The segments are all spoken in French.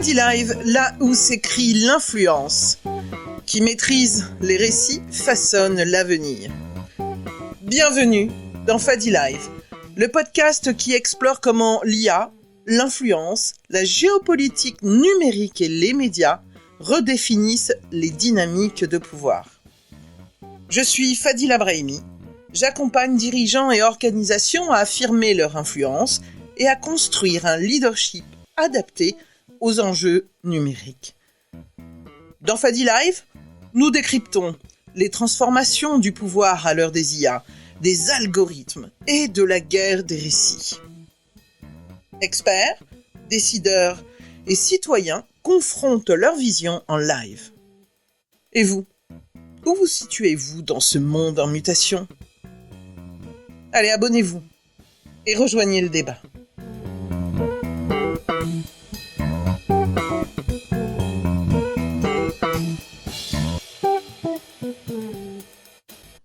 Fadi Live, là où s'écrit l'influence. Qui maîtrise les récits façonne l'avenir. Bienvenue dans Fadi Live, le podcast qui explore comment l'IA, l'influence, la géopolitique numérique et les médias redéfinissent les dynamiques de pouvoir. Je suis Fadila Brahimi. J'accompagne dirigeants et organisations à affirmer leur influence et à construire un leadership adapté aux enjeux numériques. Dans Fadi Live, nous décryptons les transformations du pouvoir à l'heure des IA, des algorithmes et de la guerre des récits. Experts, décideurs et citoyens confrontent leur vision en live. Et vous, où vous situez-vous dans ce monde en mutation ? Allez, abonnez-vous et rejoignez le débat.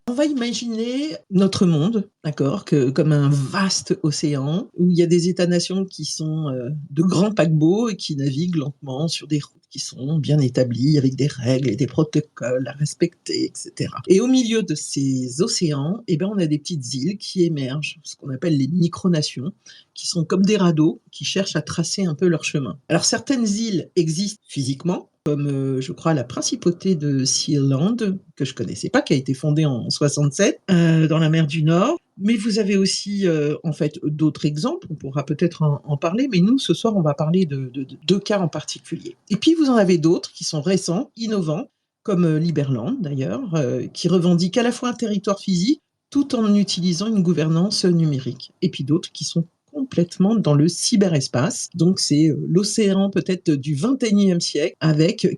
On va imaginer notre monde, d'accord, comme un vaste océan où il y a des États-nations qui sont de grands paquebots et qui naviguent lentement sur des routes qui sont bien établies avec des règles et des protocoles à respecter, etc. Et au milieu de ces océans, on a des petites îles qui émergent, ce qu'on appelle les micronations, qui sont comme des radeaux qui cherchent à tracer un peu leur chemin. Alors certaines îles existent physiquement, comme je crois la principauté de Sealand, que je connaissais pas, qui a été fondée en 67, dans la mer du Nord. Mais vous avez aussi d'autres exemples, on pourra peut-être en parler, mais nous ce soir on va parler de deux cas en particulier. Et puis vous en avez d'autres qui sont récents, innovants, comme Liberland d'ailleurs, qui revendiquent à la fois un territoire physique tout en utilisant une gouvernance numérique. Et puis d'autres qui sont complètement dans le cyberespace. Donc c'est l'océan peut-être du 21e siècle,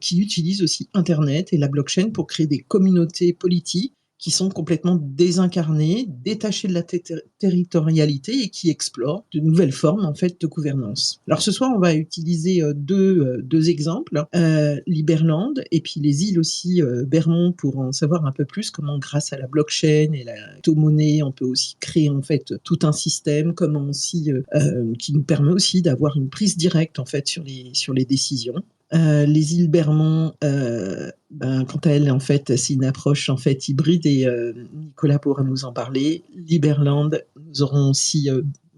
qui utilise aussi Internet et la blockchain pour créer des communautés politiques qui sont complètement désincarnées, détachées de la territorialité et qui explorent de nouvelles formes de gouvernance. Alors ce soir, on va utiliser deux exemples, Liberland et puis les îles aussi Bermond, pour en savoir un peu plus comment, grâce à la blockchain et la crypto-monnaie, on peut aussi créer tout un système, comment aussi qui nous permet aussi d'avoir une prise directe sur les décisions. Les îles Bermond, quant à elles, c'est une approche hybride et Nicolas pourra nous en parler. Liberland, nous aurons aussi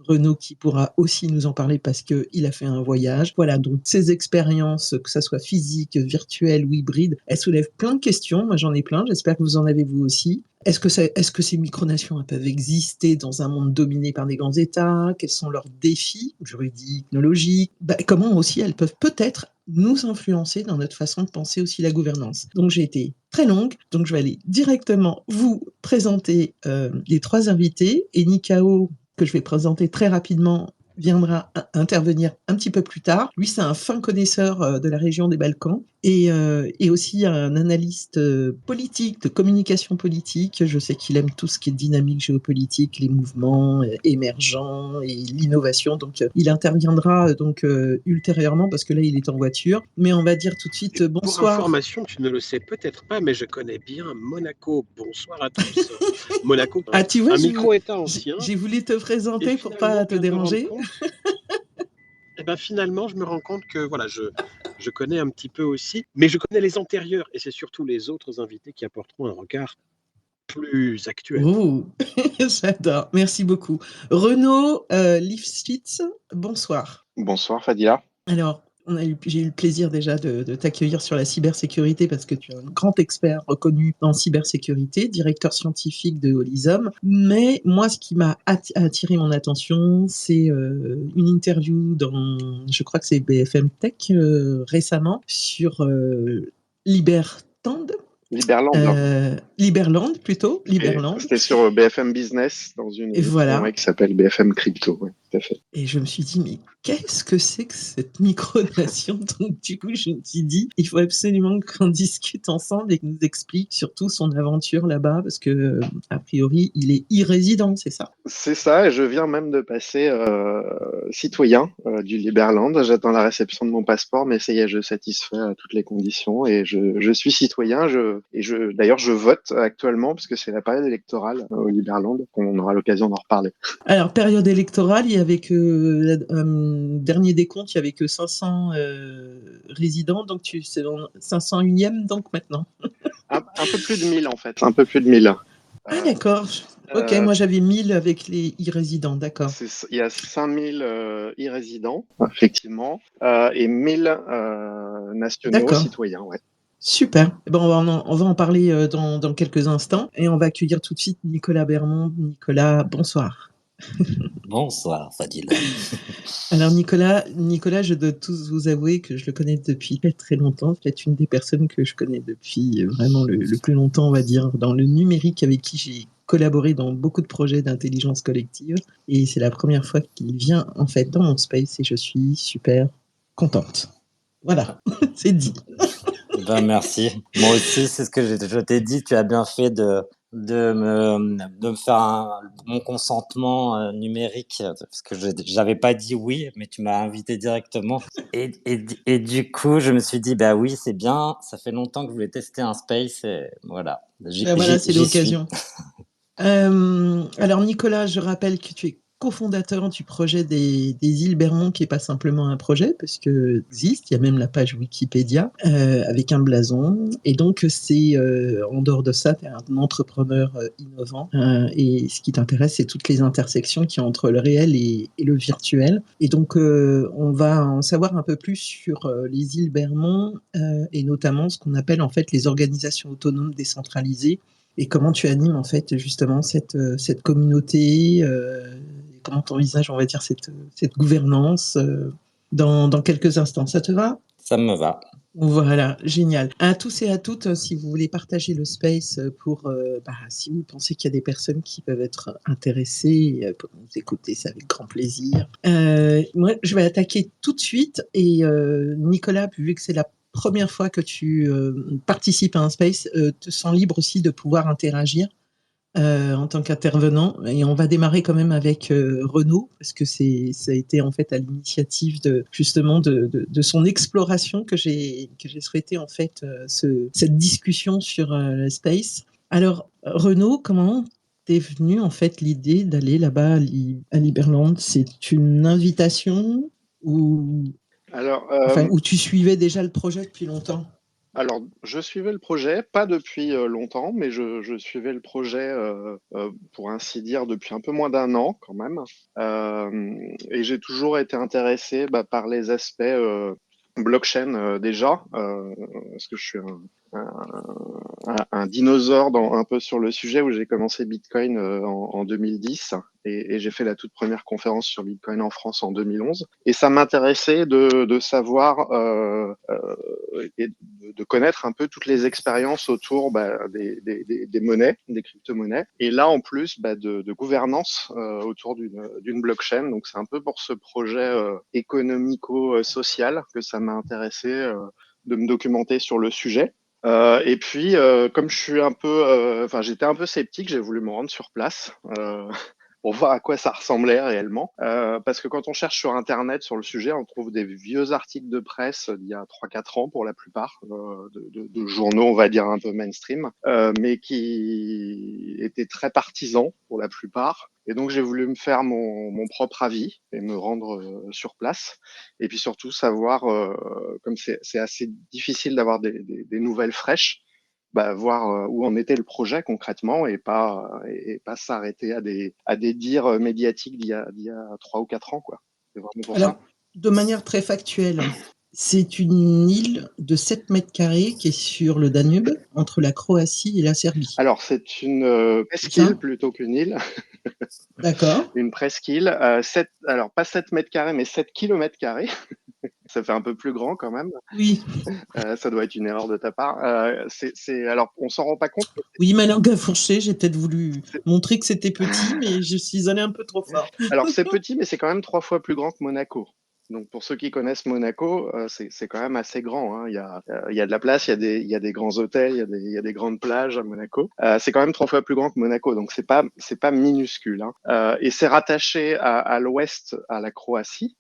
Renaud qui pourra aussi nous en parler parce qu'il a fait un voyage. Voilà, donc ces expériences, que ça soit physique, virtuelle ou hybride, elles soulèvent plein de questions. Moi, j'en ai plein. J'espère que vous en avez vous aussi. Est-ce que ces micronations peuvent exister dans un monde dominé par des grands États ? Quels sont leurs défis juridiques, technologiques ? Comment aussi elles peuvent peut-être nous influencer dans notre façon de penser aussi la gouvernance. Donc j'ai été très longue, donc je vais aller directement vous présenter les trois invités, et Nikao, que je vais présenter très rapidement, viendra intervenir un petit peu plus tard. Lui, c'est un fin connaisseur de la région des Balkans et aussi un analyste politique, de communication politique. Je sais qu'il aime tout ce qui est dynamique géopolitique, les mouvements émergents et l'innovation. Donc, il interviendra ultérieurement parce que là, il est en voiture. Mais on va dire tout de suite bonsoir. Pour information, tu ne le sais peut-être pas, mais je connais bien Monaco. Bonsoir à tous. Monaco, tu vois, un micro-État ancien. J'ai voulu te présenter pour pas te déranger. Et finalement, je me rends compte que voilà, je connais un petit peu aussi, mais je connais les antérieurs, et c'est surtout les autres invités qui apporteront un regard plus actuel. Oh, j'adore, merci beaucoup. Renaud Lifshitz, bonsoir. Bonsoir Fadila. Alors, j'ai eu le plaisir déjà de t'accueillir sur la cybersécurité parce que tu es un grand expert reconnu en cybersécurité, directeur scientifique de Holism. Mais moi, ce qui m'a attiré mon attention, c'est une interview je crois que c'est BFM Tech récemment, sur Liberland. Liberland plutôt. Liberland. C'était sur BFM Business dans une émission qui s'appelle BFM Crypto. Oui, tout à fait. Et je me suis dit, mais qu'est-ce que c'est que cette micronation ? Donc du coup, je me suis dit, il faut absolument qu'on discute ensemble et qu'il nous explique surtout son aventure là-bas, parce que a priori, il est irrésident, c'est ça ? C'est ça, et je viens même de passer citoyen du Liberland. J'attends la réception de mon passeport, mais ça y est, je satisfais à toutes les conditions et je suis citoyen. D'ailleurs, je vote vote actuellement, puisque c'est la période électorale au Liberland, qu'on aura l'occasion d'en reparler. Alors, période électorale, il y avait que, dernier décompte, il y avait que 500 résidents, donc c'est dans 501e donc maintenant. Un peu plus de 1000 en fait, un peu plus de 1000. Ah d'accord. Ok, moi j'avais 1000 avec les e-résidents, d'accord. Il y a 5000 e-résidents, effectivement, et 1000 nationaux citoyens. Ouais. Super. Bon, on va en parler dans quelques instants et on va accueillir tout de suite Nicolas Bermond. Nicolas, bonsoir. Bonsoir, Fadila. Alors Nicolas, je dois tous vous avouer que je le connais depuis très longtemps. C'est une des personnes que je connais depuis vraiment le plus longtemps, on va dire, dans le numérique, avec qui j'ai collaboré dans beaucoup de projets d'intelligence collective. Et c'est la première fois qu'il vient en fait dans mon space et je suis super contente. Voilà, c'est dit. Ben merci. Moi aussi, c'est ce que je t'ai dit. Tu as bien fait de me faire mon consentement numérique, parce que j'avais pas dit oui, mais tu m'as invité directement. Et du coup, je me suis dit, bah oui, c'est bien. Ça fait longtemps que je voulais tester un space et voilà. Voilà, c'est l'occasion. Alors Nicolas, je rappelle que tu es cofondateur du projet des îles Bermond, qui n'est pas simplement un projet, parce que existe, il y a même la page Wikipédia avec un blason. Et donc, en dehors de ça, tu es un entrepreneur innovant. Et ce qui t'intéresse, c'est toutes les intersections qu'il y a entre le réel et le virtuel. Et donc, on va en savoir un peu plus sur les îles Bermond et notamment ce qu'on appelle en fait les organisations autonomes décentralisées. Et comment tu animes en fait justement cette communauté, comment tu envisages, on va dire, cette gouvernance dans quelques instants. Ça te va? Ça me va. Voilà, génial. À tous et à toutes, si vous voulez partager le space pour, si vous pensez qu'il y a des personnes qui peuvent être intéressées pour nous écouter, c'est avec grand plaisir. Moi, je vais attaquer tout de suite et Nicolas, vu que c'est la première fois que tu participes à un space, te sens libre aussi de pouvoir interagir en tant qu'intervenant. Et on va démarrer quand même avec Renaud, parce que ça a été en fait à l'initiative justement de son exploration que j'ai souhaité en fait cette discussion sur le space. Alors Renaud, comment t'es venue en fait l'idée d'aller là-bas à Liberland? C'est une invitation ou ou tu suivais déjà le projet depuis longtemps? Alors, je suivais le projet, pas depuis longtemps, mais je suivais le projet, pour ainsi dire, depuis un peu moins d'un an quand même. Et j'ai toujours été intéressé par les aspects blockchain déjà, parce que je suis un dinosaure un peu sur le sujet, où j'ai commencé Bitcoin en 2010 et j'ai fait la toute première conférence sur Bitcoin en France en 2011. Et ça m'intéressait de savoir et de connaître un peu toutes les expériences autour des monnaies, des crypto-monnaies. Et là, en plus, de gouvernance autour d'une blockchain. Donc, c'est un peu pour ce projet économico-social que ça m'a intéressé de me documenter sur le sujet. Et puis, comme je suis j'étais un peu sceptique, j'ai voulu me rendre sur place pour voir à quoi ça ressemblait réellement. Parce que quand on cherche sur Internet sur le sujet, on trouve des vieux articles de presse d'il y a 3-4 ans pour la plupart, de journaux, on va dire un peu mainstream, mais qui étaient très partisans pour la plupart. Et donc, j'ai voulu me faire mon propre avis et me rendre sur place. Et puis surtout savoir, comme c'est assez difficile d'avoir des nouvelles fraîches, voir où en était le projet concrètement et pas s'arrêter à des dires médiatiques d'il y a 3 ou 4 ans, quoi. C'est vraiment pour Alors, ça. de manière très factuelle, c'est une île de 7 mètres carrés qui est sur le Danube, entre la Croatie et la Serbie. Alors, c'est une presqu'île plutôt qu'une île. D'accord. Une presqu'île, alors pas 7 mètres carrés, mais 7 kilomètres carrés. Ça fait un peu plus grand quand même. Oui. Ça doit être une erreur de ta part. Alors, on s'en rend pas compte. Oui, ma langue a fourché. J'ai peut-être voulu montrer que c'était petit, mais je suis allé un peu trop fort. Alors, c'est petit, mais c'est quand même 3 fois plus grand que Monaco. Donc, pour ceux qui connaissent Monaco, c'est quand même assez grand, hein. Il y a de la place, il y a des grands hôtels, il y a des grandes plages à Monaco. C'est quand même 3 fois plus grand que Monaco, donc c'est pas minuscule, hein. Et c'est rattaché à l'ouest à la Croatie.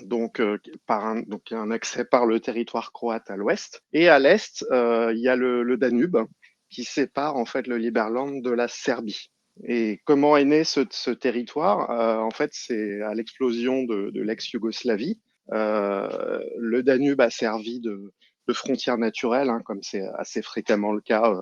Donc, donc il y a un accès par le territoire croate à l'ouest. Et à l'est, il y a le Danube, qui sépare en fait le Liberland de la Serbie. Et comment est né ce territoire? En fait, c'est à l'explosion de l'ex-Yougoslavie. Le Danube a servi de frontière naturelle, hein, comme c'est assez fréquemment le cas,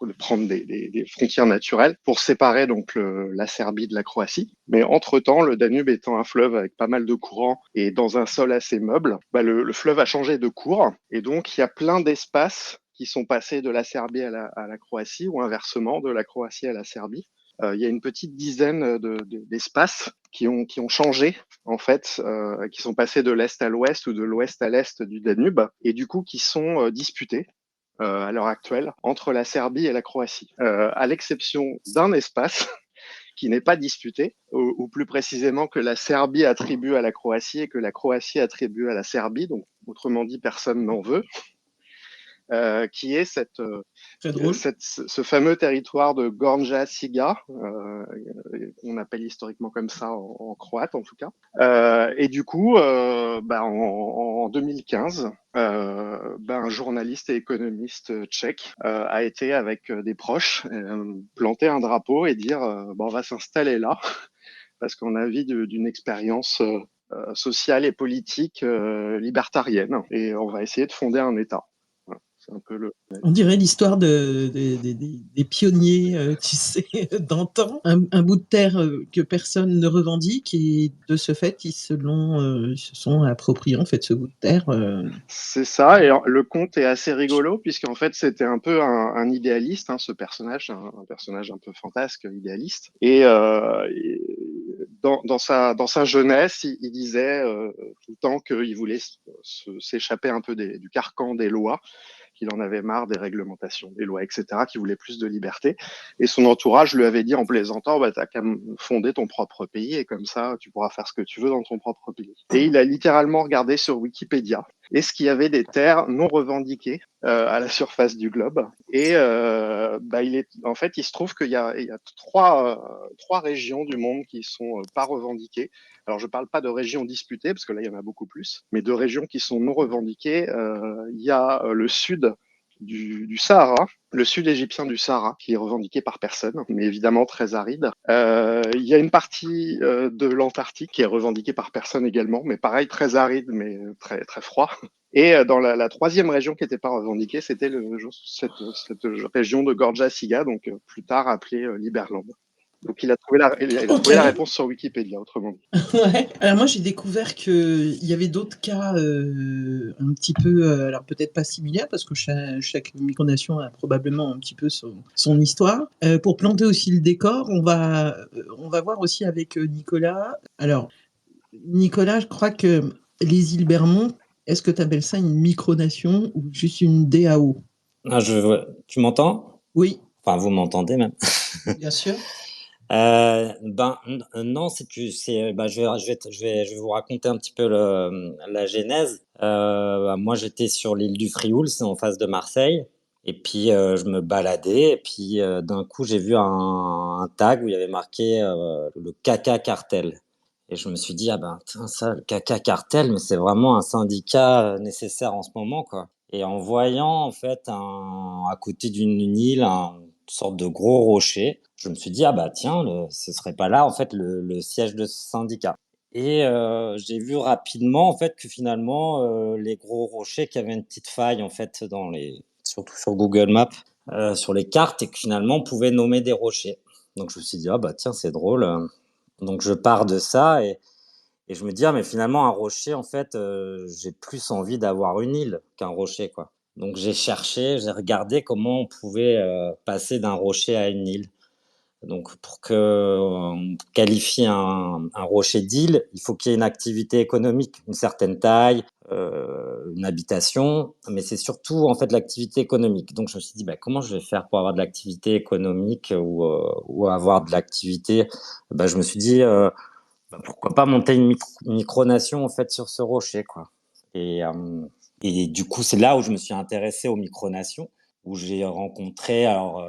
de prendre des frontières naturelles pour séparer donc la Serbie de la Croatie. Mais entre-temps, le Danube étant un fleuve avec pas mal de courants et dans un sol assez meuble, le fleuve a changé de cours et donc il y a plein d'espaces qui sont passés de la Serbie à la Croatie ou inversement de la Croatie à la Serbie. Il y a une petite dizaine d'espaces qui ont changé en fait, qui sont passés de l'est à l'ouest ou de l'ouest à l'est du Danube et du coup qui sont disputés à l'heure actuelle entre la Serbie et la Croatie, à l'exception d'un espace qui n'est pas disputé, ou plus précisément que la Serbie attribue à la Croatie et que la Croatie attribue à la Serbie, donc autrement dit personne n'en veut. Qui est ce fameux territoire de Gornja Siga, qu'on appelle historiquement comme ça en croate en tout cas. Et du coup, en 2015, un journaliste et économiste tchèque a été avec des proches planter un drapeau et dire on va s'installer là parce qu'on a envie d'une expérience sociale et politique libertarienne et on va essayer de fonder un État. C'est un peu On dirait l'histoire des pionniers, tu sais, d'antan. Un bout de terre que personne ne revendique et de ce fait, ils se sont appropriés en fait ce bout de terre. C'est ça, et le conte est assez rigolo puisqu'en fait c'était un peu un idéaliste, hein, ce personnage, un personnage un peu fantasque, idéaliste. Et dans sa jeunesse, il disait tout le temps qu'il voulait s'échapper un peu du carcan des lois, qu'il en avait marre des réglementations, des lois, etc., qu'il voulait plus de liberté. Et son entourage lui avait dit en plaisantant, t'as qu'à fonder ton propre pays et comme ça, tu pourras faire ce que tu veux dans ton propre pays. Et il a littéralement regardé sur Wikipédia est-ce qu'il y avait des terres non revendiquées à la surface du globe. Et il se trouve qu'il y a trois régions du monde qui sont pas revendiquées. Alors, je parle pas de régions disputées, parce que là, il y en a beaucoup plus, mais de régions qui sont non revendiquées. Il y a le sud du Sahara, le sud égyptien du Sahara, qui est revendiqué par personne, mais évidemment très aride. Il y a une partie de l'Antarctique qui est revendiquée par personne également, mais pareil, très aride, mais très, très froid. Et dans la troisième région qui n'était pas revendiquée, c'était cette région de Gorja Siga, donc plus tard appelée Liberland. Donc il a trouvé la réponse sur Wikipédia, autrement dit. Ouais. Alors moi j'ai découvert qu'il y avait d'autres cas un petit peu, alors peut-être pas similaires parce que chaque micronation a probablement un petit peu son histoire. Pour planter aussi le décor, on va voir aussi avec Nicolas. Alors Nicolas, je crois que les îles Bermudes, est-ce que tu appelles ça une micronation ou juste une DAO? Tu m'entends? Oui. Enfin, vous m'entendez même. Bien sûr. Non, je vais vous raconter un petit peu la genèse. Moi, j'étais sur l'île du Frioul, c'est en face de Marseille. Et puis, je me baladais. Et puis, d'un coup, j'ai vu un tag où il y avait marqué le Caca Cartel. Et je me suis dit, ça, le Caca Cartel, mais c'est vraiment un syndicat nécessaire en ce moment, quoi. Et en voyant, en fait, à côté d'une île, une sorte de gros rocher, je me suis dit, tiens, ce serait pas là, en fait, le siège de ce syndicat. Et j'ai vu rapidement, en fait, que finalement, les gros rochers, qui avaient une petite faille, en fait, surtout sur Google Maps, sur les cartes, et que finalement, on pouvait nommer des rochers. Donc, je me suis dit, tiens, c'est drôle. Donc, je pars de ça et je me dis, mais finalement, un rocher, en fait, j'ai plus envie d'avoir une île qu'un rocher, quoi. Donc, j'ai cherché, j'ai regardé comment on pouvait passer d'un rocher à une île. Donc, pour on qualifie un rocher d'île, il faut qu'il y ait une activité économique, une certaine taille, une habitation, mais c'est surtout, en fait, l'activité économique. Donc, je me suis dit, comment je vais faire pour avoir de l'activité économique ou avoir de l'activité? Je me suis dit, pourquoi pas monter une micronation en fait sur ce rocher, quoi. Et du coup, c'est là où je me suis intéressé aux micronations, où j'ai rencontré. Alors,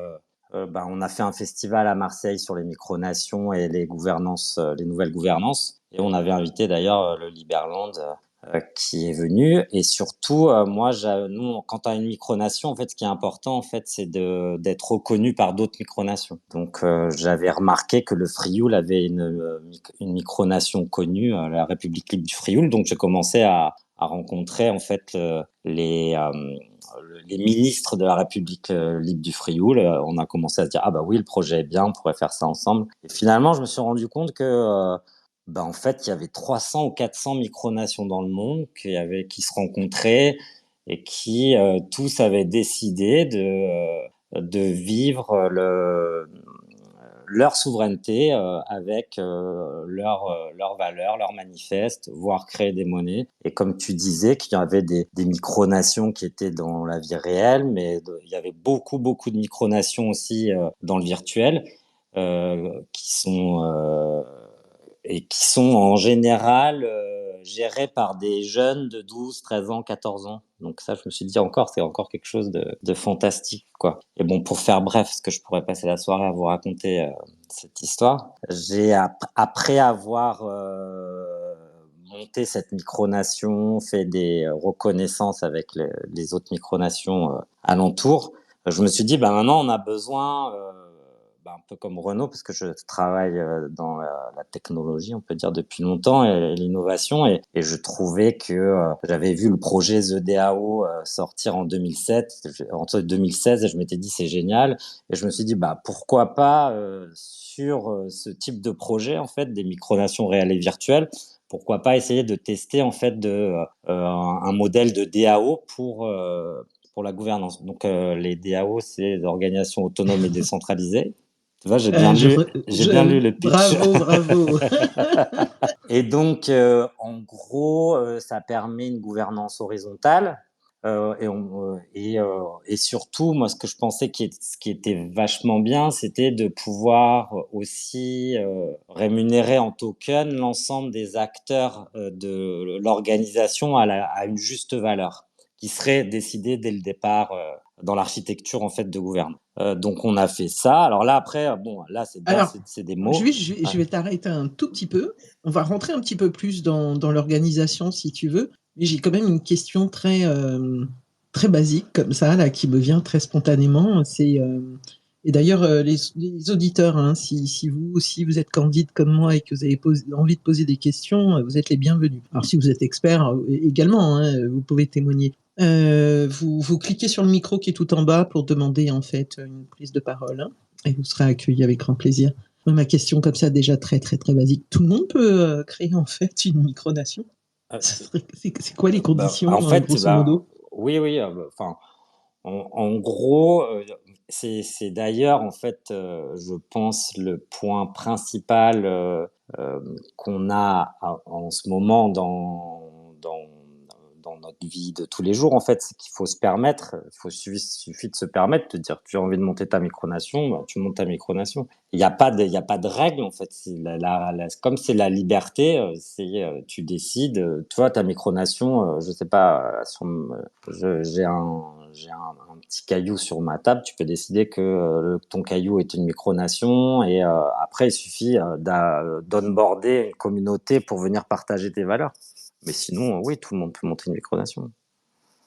on a fait un festival à Marseille sur les micronations et les nouvelles gouvernances. Et on avait invité d'ailleurs le Liberland qui est venu. Et surtout, moi, nous, quand tu as une micronation, en fait, ce qui est important, en fait, c'est d'être reconnu par d'autres micronations. Donc, j'avais remarqué que le Frioul avait une micronation connue, la République libre du Frioul. Donc, j'ai commencé à rencontrer, en fait, les ministres de la République libre du Frioul. On a commencé à se dire, ah bah oui, le projet est bien, on pourrait faire ça ensemble. Et finalement, je me suis rendu compte que en fait, il y avait 300 ou 400 micronations dans le monde qui se rencontraient et qui tous avaient décidé de vivre leur souveraineté avec leurs valeurs, leurs manifestes, voire créer des monnaies. Et comme tu disais, qu'il y avait des micronations qui étaient dans la vie réelle, mais il y avait beaucoup de micronations aussi dans le virtuel qui sont en général gérés par des jeunes de 12, 13 ans, 14 ans. Donc ça, je me suis dit c'est encore quelque chose de fantastique, quoi. Et bon, pour faire bref, parce que je pourrais passer la soirée à vous raconter cette histoire, après avoir monté cette micronation, fait des reconnaissances avec les autres micronations alentours, je me suis dit, maintenant, on a besoin... un peu comme Renaud, parce que je travaille dans la technologie, on peut dire, depuis longtemps, et l'innovation, et je trouvais que j'avais vu le projet The DAO sortir en 2007, entre 2016, et je m'étais dit c'est génial, et je me suis dit pourquoi pas sur ce type de projet, en fait, des micronations réelles et virtuelles, pourquoi pas essayer de tester en fait un modèle de DAO pour la gouvernance. Donc les DAO, c'est des organisations autonomes et décentralisées. Tu vois, j'ai bien lu le pitch. Bravo. Et donc, en gros, ça permet une gouvernance horizontale. Et surtout, moi, ce que je pensais ce qui était vachement bien, c'était de pouvoir aussi rémunérer en token l'ensemble des acteurs de l'organisation à une juste valeur, qui serait décidée dès le départ dans l'architecture en fait de gouvernance. Donc on a fait ça. Alors là après, là c'est bien, c'est des mots. Je vais t'arrêter un tout petit peu. On va rentrer un petit peu plus dans l'organisation si tu veux. Mais j'ai quand même une question très basique comme ça là qui me vient très spontanément. Et d'ailleurs les auditeurs, hein, si vous aussi vous êtes candide comme moi et que vous avez envie de poser des questions, vous êtes les bienvenus. Alors si vous êtes expert également, hein, vous pouvez témoigner. Vous cliquez sur le micro qui est tout en bas pour demander en fait une prise de parole, hein, et vous serez accueilli avec grand plaisir. Ma question comme ça déjà très basique. Tout le monde peut créer en fait une micronation. C'est quoi les conditions en fait, grosso modo? Oui. Enfin, en gros, c'est d'ailleurs en fait, je pense le point principal qu'on a en ce moment dans notre vie de tous les jours, en fait, c'est qu'il faut se permettre, suffit de se permettre de dire tu as envie de monter ta micronation, tu montes ta micronation. Il n'y a pas de règle, en fait. Comme c'est la liberté, tu décides, toi, ta micronation, je sais pas, j'ai un petit caillou sur ma table, tu peux décider que ton caillou est une micronation et après, il suffit d'onboarder une communauté pour venir partager tes valeurs. Mais sinon, oui, tout le monde peut monter une micronation.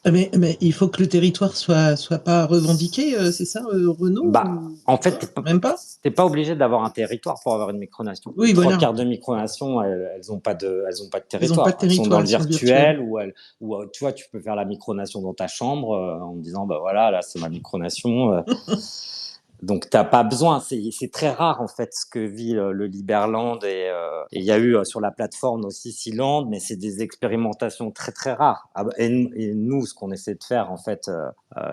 Mais il faut que le territoire soit pas revendiqué, c'est ça, Renaud? En fait, même pas. T'es pas obligé d'avoir un territoire pour avoir une micronation. Oui, Trois quarts de micronation, elles ont pas de territoire. Elles sont dans le virtuel ou tu vois, tu peux faire la micronation dans ta chambre en disant voilà, là c'est ma micronation. Donc t'as pas besoin, c'est très rare en fait ce que vit le Liberland et il y a eu sur la plateforme aussi Sealand, mais c'est des expérimentations très rares. Et nous, ce qu'on essaie de faire en fait,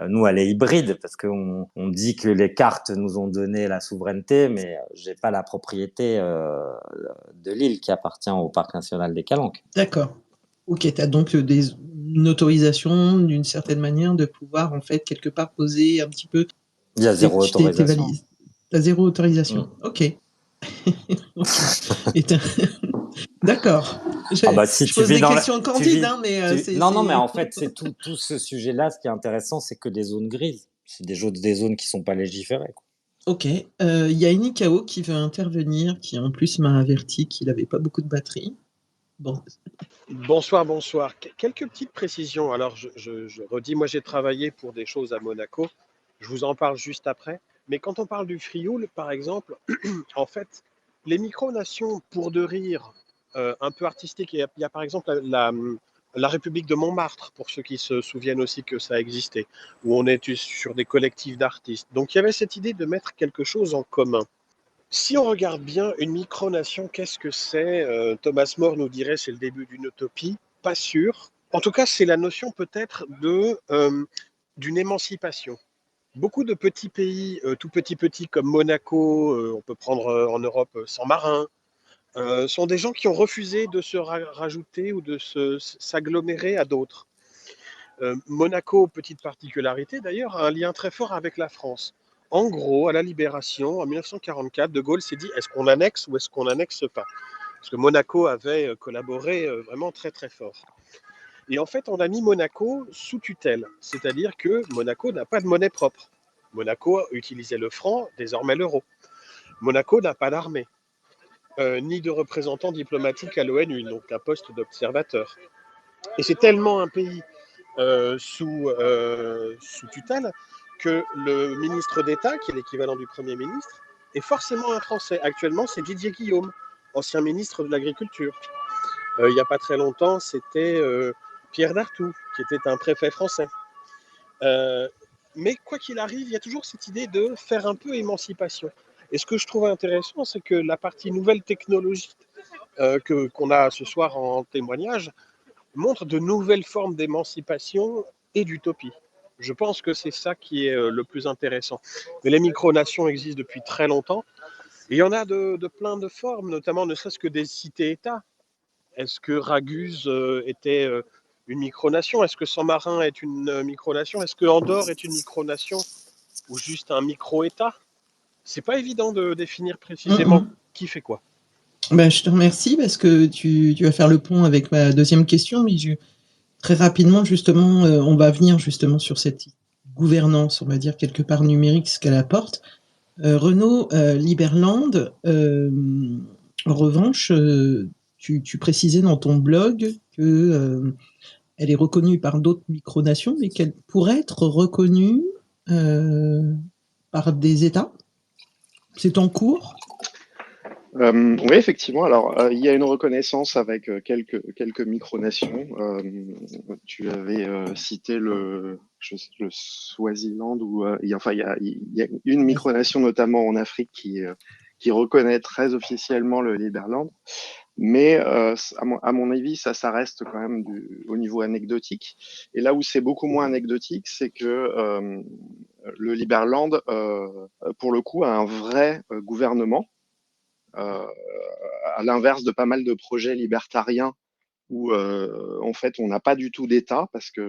nous elle est hybride parce qu'on dit que les cartes nous ont donné la souveraineté, mais j'ai pas la propriété de l'île qui appartient au parc national des Calanques. D'accord. Ok, tu as donc une autorisation d'une certaine manière de pouvoir en fait quelque part poser un petit peu. Il y a zéro autorisation. T'as zéro autorisation. Ok. D'accord. Si je pose des questions candides, mais non, mais en fait, c'est tout ce sujet-là. Ce qui est intéressant, c'est que des zones grises, c'est des zones qui sont pas légiférées, quoi. Ok. Il y a une ICAO qui veut intervenir, qui en plus m'a averti qu'il n'avait pas beaucoup de batterie. Bon, Bonsoir, bonsoir. Quelques petites précisions. Alors, je redis, moi j'ai travaillé pour des choses à Monaco. Je vous en parle juste après. Mais quand on parle du Frioul, par exemple, en fait, les micronations pour de rire un peu artistiques, il y a par exemple la République de Montmartre, pour ceux qui se souviennent aussi que ça existait, où on est sur des collectifs d'artistes. Donc il y avait cette idée de mettre quelque chose en commun. Si on regarde bien une micronation, qu'est-ce que c'est? Thomas More nous dirait c'est le début d'une utopie. Pas sûr. En tout cas, c'est la notion peut-être d'une émancipation. Beaucoup de petits pays, tout petits comme Monaco, on peut prendre en Europe San Marin, sont des gens qui ont refusé de se rajouter ou de s'agglomérer à d'autres. Monaco, petite particularité d'ailleurs, a un lien très fort avec la France. En gros, à la Libération, en 1944, De Gaulle s'est dit est-ce qu'on annexe ou est-ce qu'on n'annexe pas? Parce que Monaco avait collaboré vraiment très très fort. Et en fait, on a mis Monaco sous tutelle, c'est-à-dire que Monaco n'a pas de monnaie propre. Monaco utilisait le franc, désormais l'euro. Monaco n'a pas d'armée, ni de représentant diplomatique à l'ONU, donc un poste d'observateur. Et c'est tellement un pays sous tutelle que le ministre d'État, qui est l'équivalent du Premier ministre, est forcément un Français. Actuellement, c'est Didier Guillaume, ancien ministre de l'Agriculture. Il n'y a pas très longtemps, c'était Pierre Dartout, qui était un préfet français. Mais quoi qu'il arrive, il y a toujours cette idée de faire un peu émancipation. Et ce que je trouve intéressant, c'est que la partie nouvelle technologie qu'on a ce soir en témoignage montre de nouvelles formes d'émancipation et d'utopie. Je pense que c'est ça qui est le plus intéressant. Mais les micronations existent depuis très longtemps. Et il y en a de plein de formes, notamment ne serait-ce que des cités-États. Est-ce que Raguse était une micronation? Est-ce que San Marin est une micronation? Est-ce que Andorre est une micronation ou juste un micro-État? C'est pas évident de définir précisément qui fait quoi. Ben, je te remercie parce que tu vas faire le pont avec ma deuxième question, mais très rapidement, justement, on va venir justement sur cette gouvernance, on va dire quelque part numérique, ce qu'elle apporte. Renaud, Liberland, en revanche, tu précisais dans ton blog que elle est reconnue par d'autres micronations, mais qu'elle pourrait être reconnue par des États. C'est en cours? Oui, effectivement. Alors, il y a une reconnaissance avec quelques micronations. Tu avais cité le Swaziland, enfin, il y a une micronation notamment en Afrique qui reconnaît très officiellement le Liberland. Mais à mon avis, ça reste quand même au niveau anecdotique. Et là où c'est beaucoup moins anecdotique, c'est que le Liberland, pour le coup, a un vrai gouvernement. À l'inverse de pas mal de projets libertariens où en fait on n'a pas du tout d'État, parce que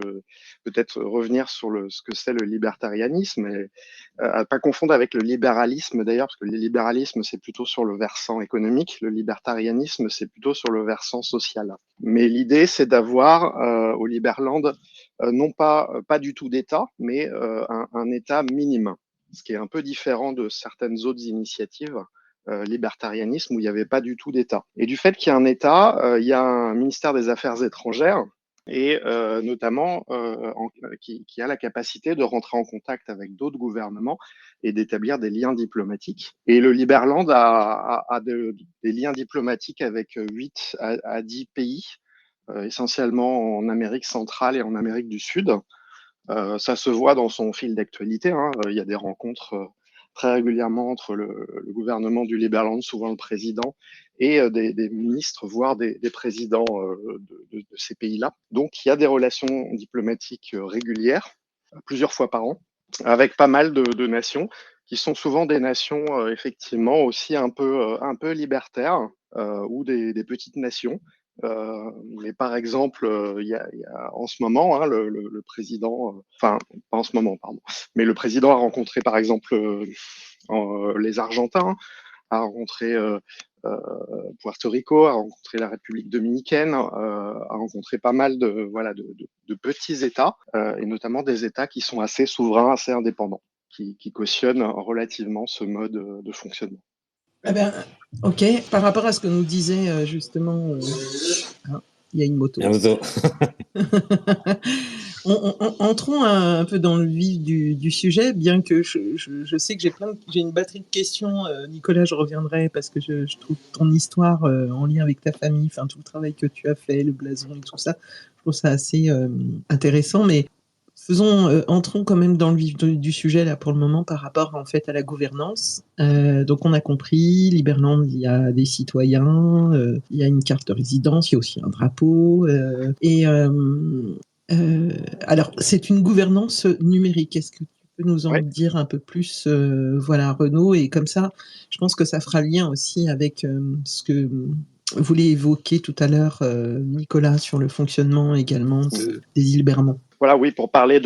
peut-être revenir sur ce que c'est le libertarianisme, et à pas confondre avec le libéralisme d'ailleurs, parce que le libéralisme c'est plutôt sur le versant économique, le libertarianisme c'est plutôt sur le versant social. Mais l'idée c'est d'avoir au Liberland non pas du tout d'État, mais un État minime, ce qui est un peu différent de certaines autres initiatives libertarianisme où il n'y avait pas du tout d'État. Et du fait qu'il y a un État, il y a un ministère des Affaires étrangères et notamment qui a la capacité de rentrer en contact avec d'autres gouvernements et d'établir des liens diplomatiques. Et le Liberland a des liens diplomatiques avec 8 à 10 pays, essentiellement en Amérique centrale et en Amérique du Sud. Ça se voit dans son fil d'actualité. Il y a des rencontres très régulièrement entre le gouvernement du Liberland, souvent le président, et des ministres, voire des présidents de ces pays-là. Donc, il y a des relations diplomatiques régulières, plusieurs fois par an, avec pas mal de nations, qui sont souvent des nations effectivement aussi un peu libertaires, ou des petites nations. Mais par exemple, il y a en ce moment, le président, enfin pas en ce moment, pardon, mais le président a rencontré par exemple les Argentins, a rencontré Puerto Rico, a rencontré la République dominicaine, a rencontré pas mal de petits États, et notamment des États qui sont assez souverains, assez indépendants, qui cautionnent relativement ce mode de fonctionnement. Ah ben, ok. Par rapport à ce que nous disait justement, hein, il y a une moto. Ozo. Entrons un peu dans le vif du sujet, bien que je sais que j'ai une batterie de questions. Nicolas, je reviendrai parce que je trouve ton histoire en lien avec ta famille, enfin tout le travail que tu as fait, le blason et tout ça, je trouve ça assez intéressant. Mais entrons quand même dans le vif du sujet là pour le moment par rapport en fait à la gouvernance. Donc on a compris, Liberland, il y a des citoyens, il y a une carte de résidence, il y a aussi un drapeau. Alors c'est une gouvernance numérique. Est-ce que tu peux nous en Ouais. dire un peu plus, voilà, Renaud, et comme ça, je pense que ça fera lien aussi avec ce que vous voulez évoquer tout à l'heure, Nicolas, sur le fonctionnement également des îles-Bermudes. Voilà, oui, pour parler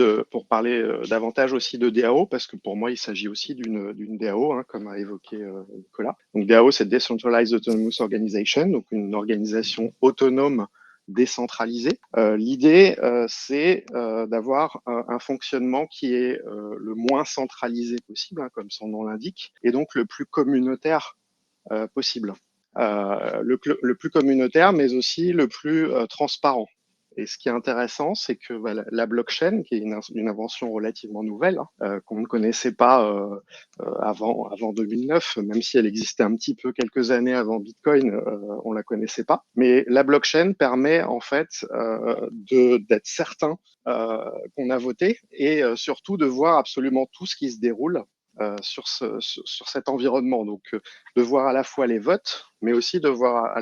davantage aussi de DAO, parce que pour moi, il s'agit aussi d'une DAO, hein, comme a évoqué Nicolas. Donc DAO, c'est Decentralized Autonomous Organization, donc une organisation autonome décentralisée. L'idée, c'est d'avoir un fonctionnement qui est le moins centralisé possible, hein, comme son nom l'indique, et donc le plus communautaire possible. Le plus communautaire, mais aussi le plus transparent. Et ce qui est intéressant, c'est que la blockchain, qui est une invention relativement nouvelle, hein, qu'on ne connaissait pas avant 2009, même si elle existait un petit peu quelques années avant Bitcoin, on la connaissait pas. Mais la blockchain permet en fait d'être certain qu'on a voté et surtout de voir absolument tout ce qui se déroule sur cet environnement. Donc, de voir à la fois les votes, mais aussi de voir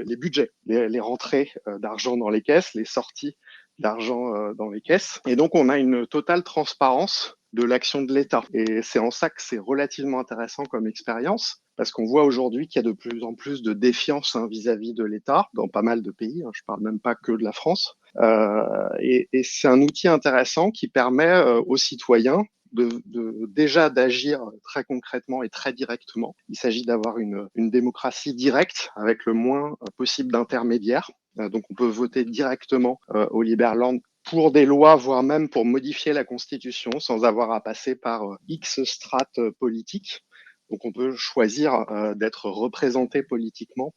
les budgets, les rentrées d'argent dans les caisses, les sorties d'argent dans les caisses. Et donc, on a une totale transparence de l'action de l'État. Et c'est en ça que c'est relativement intéressant comme expérience, parce qu'on voit aujourd'hui qu'il y a de plus en plus de défiance vis-à-vis de l'État dans pas mal de pays. Hein, je parle même pas que de la France. Et c'est un outil intéressant qui permet aux citoyens déjà d'agir très concrètement et très directement. Il s'agit d'avoir une démocratie directe avec le moins possible d'intermédiaires. Donc on peut voter directement au Liberland pour des lois, voire même pour modifier la Constitution sans avoir à passer par X strates politiques. Donc on peut choisir d'être représenté politiquement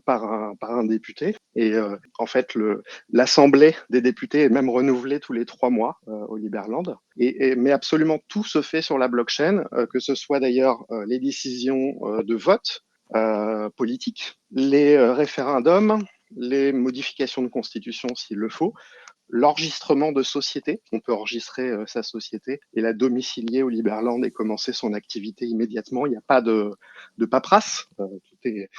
par un député. Et en fait, l'Assemblée des députés est même renouvelée tous les 3 mois au Liberland. Mais absolument tout se fait sur la blockchain, que ce soit d'ailleurs les décisions de vote politique, les référendums, les modifications de constitution s'il le faut, l'enregistrement de société. On peut enregistrer sa société et la domicilier au Liberland et commencer son activité immédiatement. Il n'y a pas de paperasse. Tout est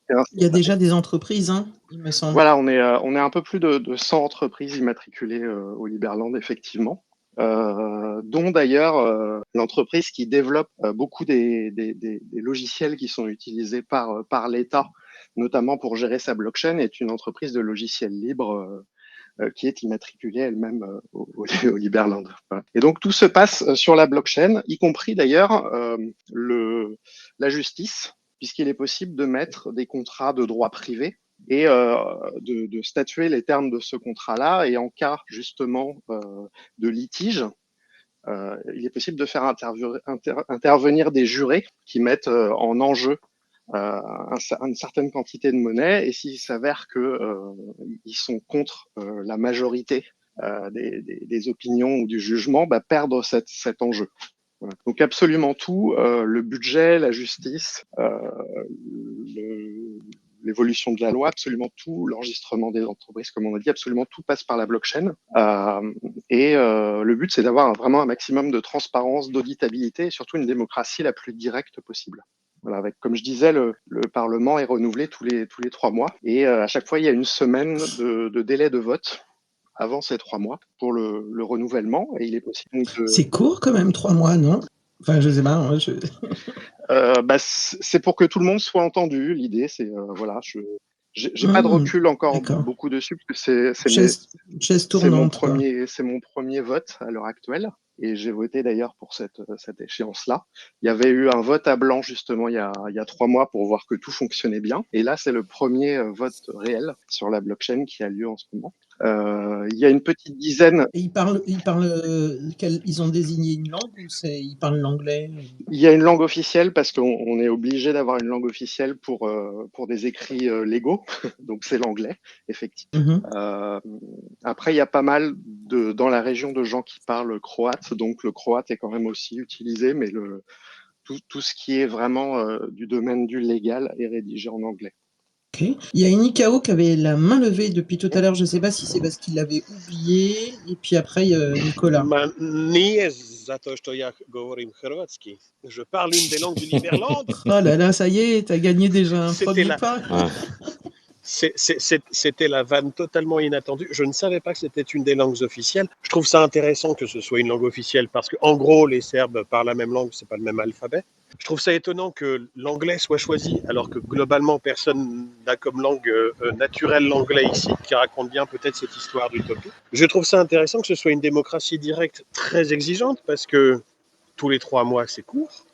Il y a déjà des entreprises, hein, il me semble. Voilà, on est un peu plus de 100 entreprises immatriculées au Liberland, effectivement. Dont d'ailleurs l'entreprise qui développe beaucoup des logiciels qui sont utilisés par l'État, notamment pour gérer sa blockchain, est une entreprise de logiciels libres qui est immatriculée elle-même au Liberland. Voilà. Et donc tout se passe sur la blockchain, y compris d'ailleurs la justice, puisqu'il est possible de mettre des contrats de droit privé et de statuer les termes de ce contrat-là. Et en cas justement de litige, il est possible de faire intervenir des jurés qui mettent en enjeu une certaine quantité de monnaie, et s'il s'avère que ils sont contre la majorité des opinions ou du jugement, perdre cet enjeu. Voilà. Donc absolument tout, le budget, la justice, l'évolution de la loi, absolument tout, l'enregistrement des entreprises, comme on a dit, absolument tout passe par la blockchain. Le but, c'est d'avoir vraiment un maximum de transparence, d'auditabilité et surtout une démocratie la plus directe possible. Voilà, comme je disais, le Parlement est renouvelé tous les 3 mois et à chaque fois, il y a une semaine de délai de vote avant ces 3 mois pour le renouvellement, et il est possible de... C'est court quand même, 3 mois, non? Enfin, je sais pas. Hein, c'est pour que tout le monde soit entendu. L'idée, c'est voilà, j'ai pas de recul encore beaucoup dessus parce que c'est mon premier vote à l'heure actuelle. Et j'ai voté d'ailleurs pour cette échéance-là. Il y avait eu un vote à blanc justement il y a 3 mois pour voir que tout fonctionnait bien. Et là, c'est le premier vote réel sur la blockchain qui a lieu en ce moment. Il y a une petite dizaine. Et ils ont désigné une langue ou ils parlent l'anglais? Il y a une langue officielle parce qu'on est obligé d'avoir une langue officielle pour des écrits légaux, donc c'est l'anglais, effectivement. Mhm. Après, il y a pas mal dans la région de gens qui parlent croate, donc le croate est quand même aussi utilisé, mais tout ce qui est vraiment du domaine du légal est rédigé en anglais. Ok. Il y a une ICAO qui avait la main levée depuis tout à l'heure. Je ne sais pas si c'est parce qu'il l'avait oublié. Et puis après, il y a Nicolas. Nije zato što ja govorim hrvatski. Je parle une des langues du Liberland. Oh là là, ça y est, t'as gagné déjà un C'était premier la- pas. Ouais. C'était la vanne totalement inattendue. Je ne savais pas que c'était une des langues officielles. Je trouve ça intéressant que ce soit une langue officielle parce que, en gros, les Serbes parlent la même langue, c'est pas le même alphabet. Je trouve ça étonnant que l'anglais soit choisi alors que globalement personne n'a comme langue naturelle l'anglais ici, qui raconte bien peut-être cette histoire d'utopie. Je trouve ça intéressant que ce soit une démocratie directe très exigeante parce que tous les 3 mois c'est court.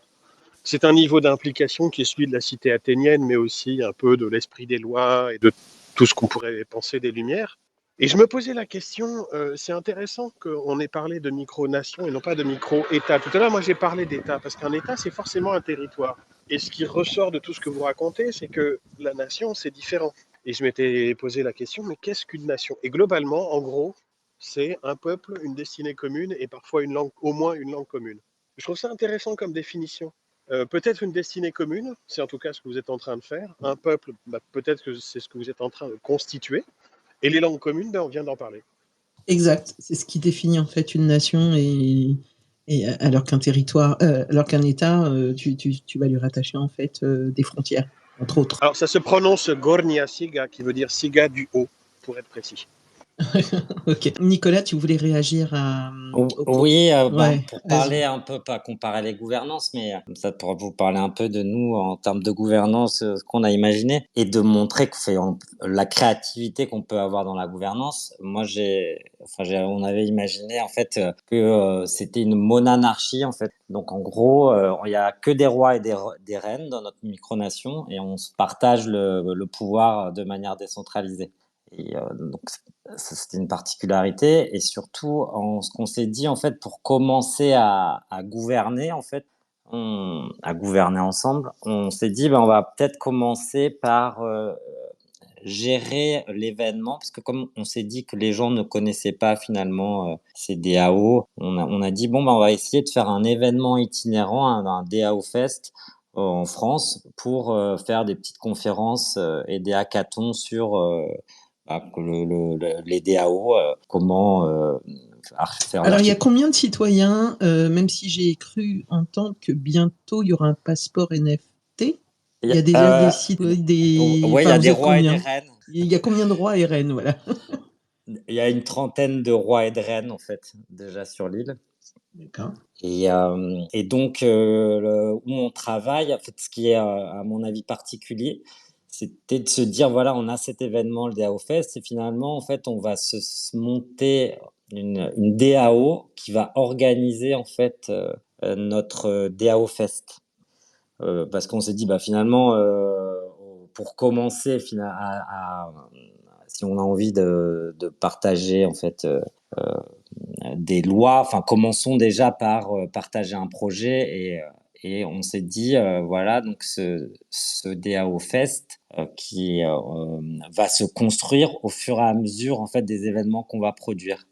C'est un niveau d'implication qui est celui de la cité athénienne, mais aussi un peu de l'esprit des lois et de tout ce qu'on pourrait penser des Lumières. Et je me posais la question, c'est intéressant qu'on ait parlé de micro-nation et non pas de micro-État. Tout à l'heure, moi j'ai parlé d'État, parce qu'un État, c'est forcément un territoire. Et ce qui ressort de tout ce que vous racontez, c'est que la nation, c'est différent. Et je m'étais posé la question, mais qu'est-ce qu'une nation? Et globalement, en gros, c'est un peuple, une destinée commune et parfois une langue, au moins une langue commune. Je trouve ça intéressant comme définition. Peut-être une destinée commune, c'est en tout cas ce que vous êtes en train de faire. Un peuple, peut-être que c'est ce que vous êtes en train de constituer. Et les langues communes, on vient d'en parler. Exact. C'est ce qui définit en fait une nation alors qu'un territoire, alors qu'un État, tu vas lui rattacher en fait des frontières, entre autres. Alors ça se prononce Gornia Siga, qui veut dire Siga du haut, pour être précis. Ok. Nicolas, tu voulais réagir à. Oui, Ouais, pour vas-y. parler un peu, pas comparer les gouvernances, mais comme ça pour vous parler un peu de nous en termes de gouvernance, ce qu'on a imaginé, et de montrer que la créativité qu'on peut avoir dans la gouvernance. Moi, on avait imaginé en fait que c'était une monarchie en fait. Donc en gros, il y a que des rois et des reines dans notre micronation, et on se partage le pouvoir de manière décentralisée. Et donc ça, c'était une particularité. Et surtout, ce qu'on s'est dit, en fait, pour commencer à gouverner, en fait, à gouverner ensemble, on s'est dit, on va peut-être commencer par gérer l'événement, parce que comme on s'est dit que les gens ne connaissaient pas finalement ces DAO, on a dit, on va essayer de faire un événement itinérant, un DAO Fest en France, pour faire des petites conférences et des hackathons sur les DAO, comment faire Alors, il y a combien de citoyens, même si j'ai cru entendre que bientôt il y aura un passeport NFT, il y a déjà des citoyens, Oui, il y a des rois et des reines. Il y a combien de rois et reines, voilà. Il y a une trentaine de rois et de reines, en fait, déjà sur l'île. D'accord. Et donc, où on travaille, en fait, ce qui est, à mon avis, particulier, c'était de se dire, voilà, on a cet événement, le DAO Fest, et finalement, en fait, on va se monter une DAO qui va organiser, en fait, notre DAO Fest. Parce qu'on s'est dit, finalement, pour commencer, si on a envie de partager, en fait, des lois, commençons déjà par partager un projet, et on s'est dit, voilà, donc ce DAO Fest qui va se construire au fur et à mesure, en fait, des événements qu'on va produire.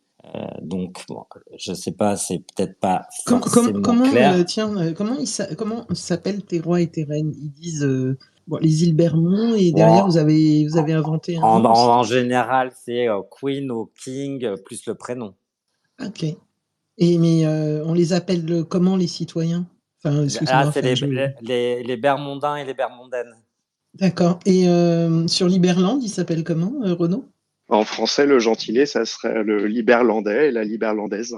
Donc, je sais pas, c'est peut-être pas forcément clair. Comment s'appellent tes rois et tes reines? Ils disent les îles Bermudes, et derrière vous avez inventé un nom. En général, c'est Queen ou King plus le prénom. Ok. Mais on les appelle comment, les citoyens? Excuse-moi. C'est les Bermondins et les Bermondaines. D'accord. Et sur l'Iberland, il s'appelle comment, Renaud? En français, le gentilé, ça serait le liberlandais et la liberlandaise.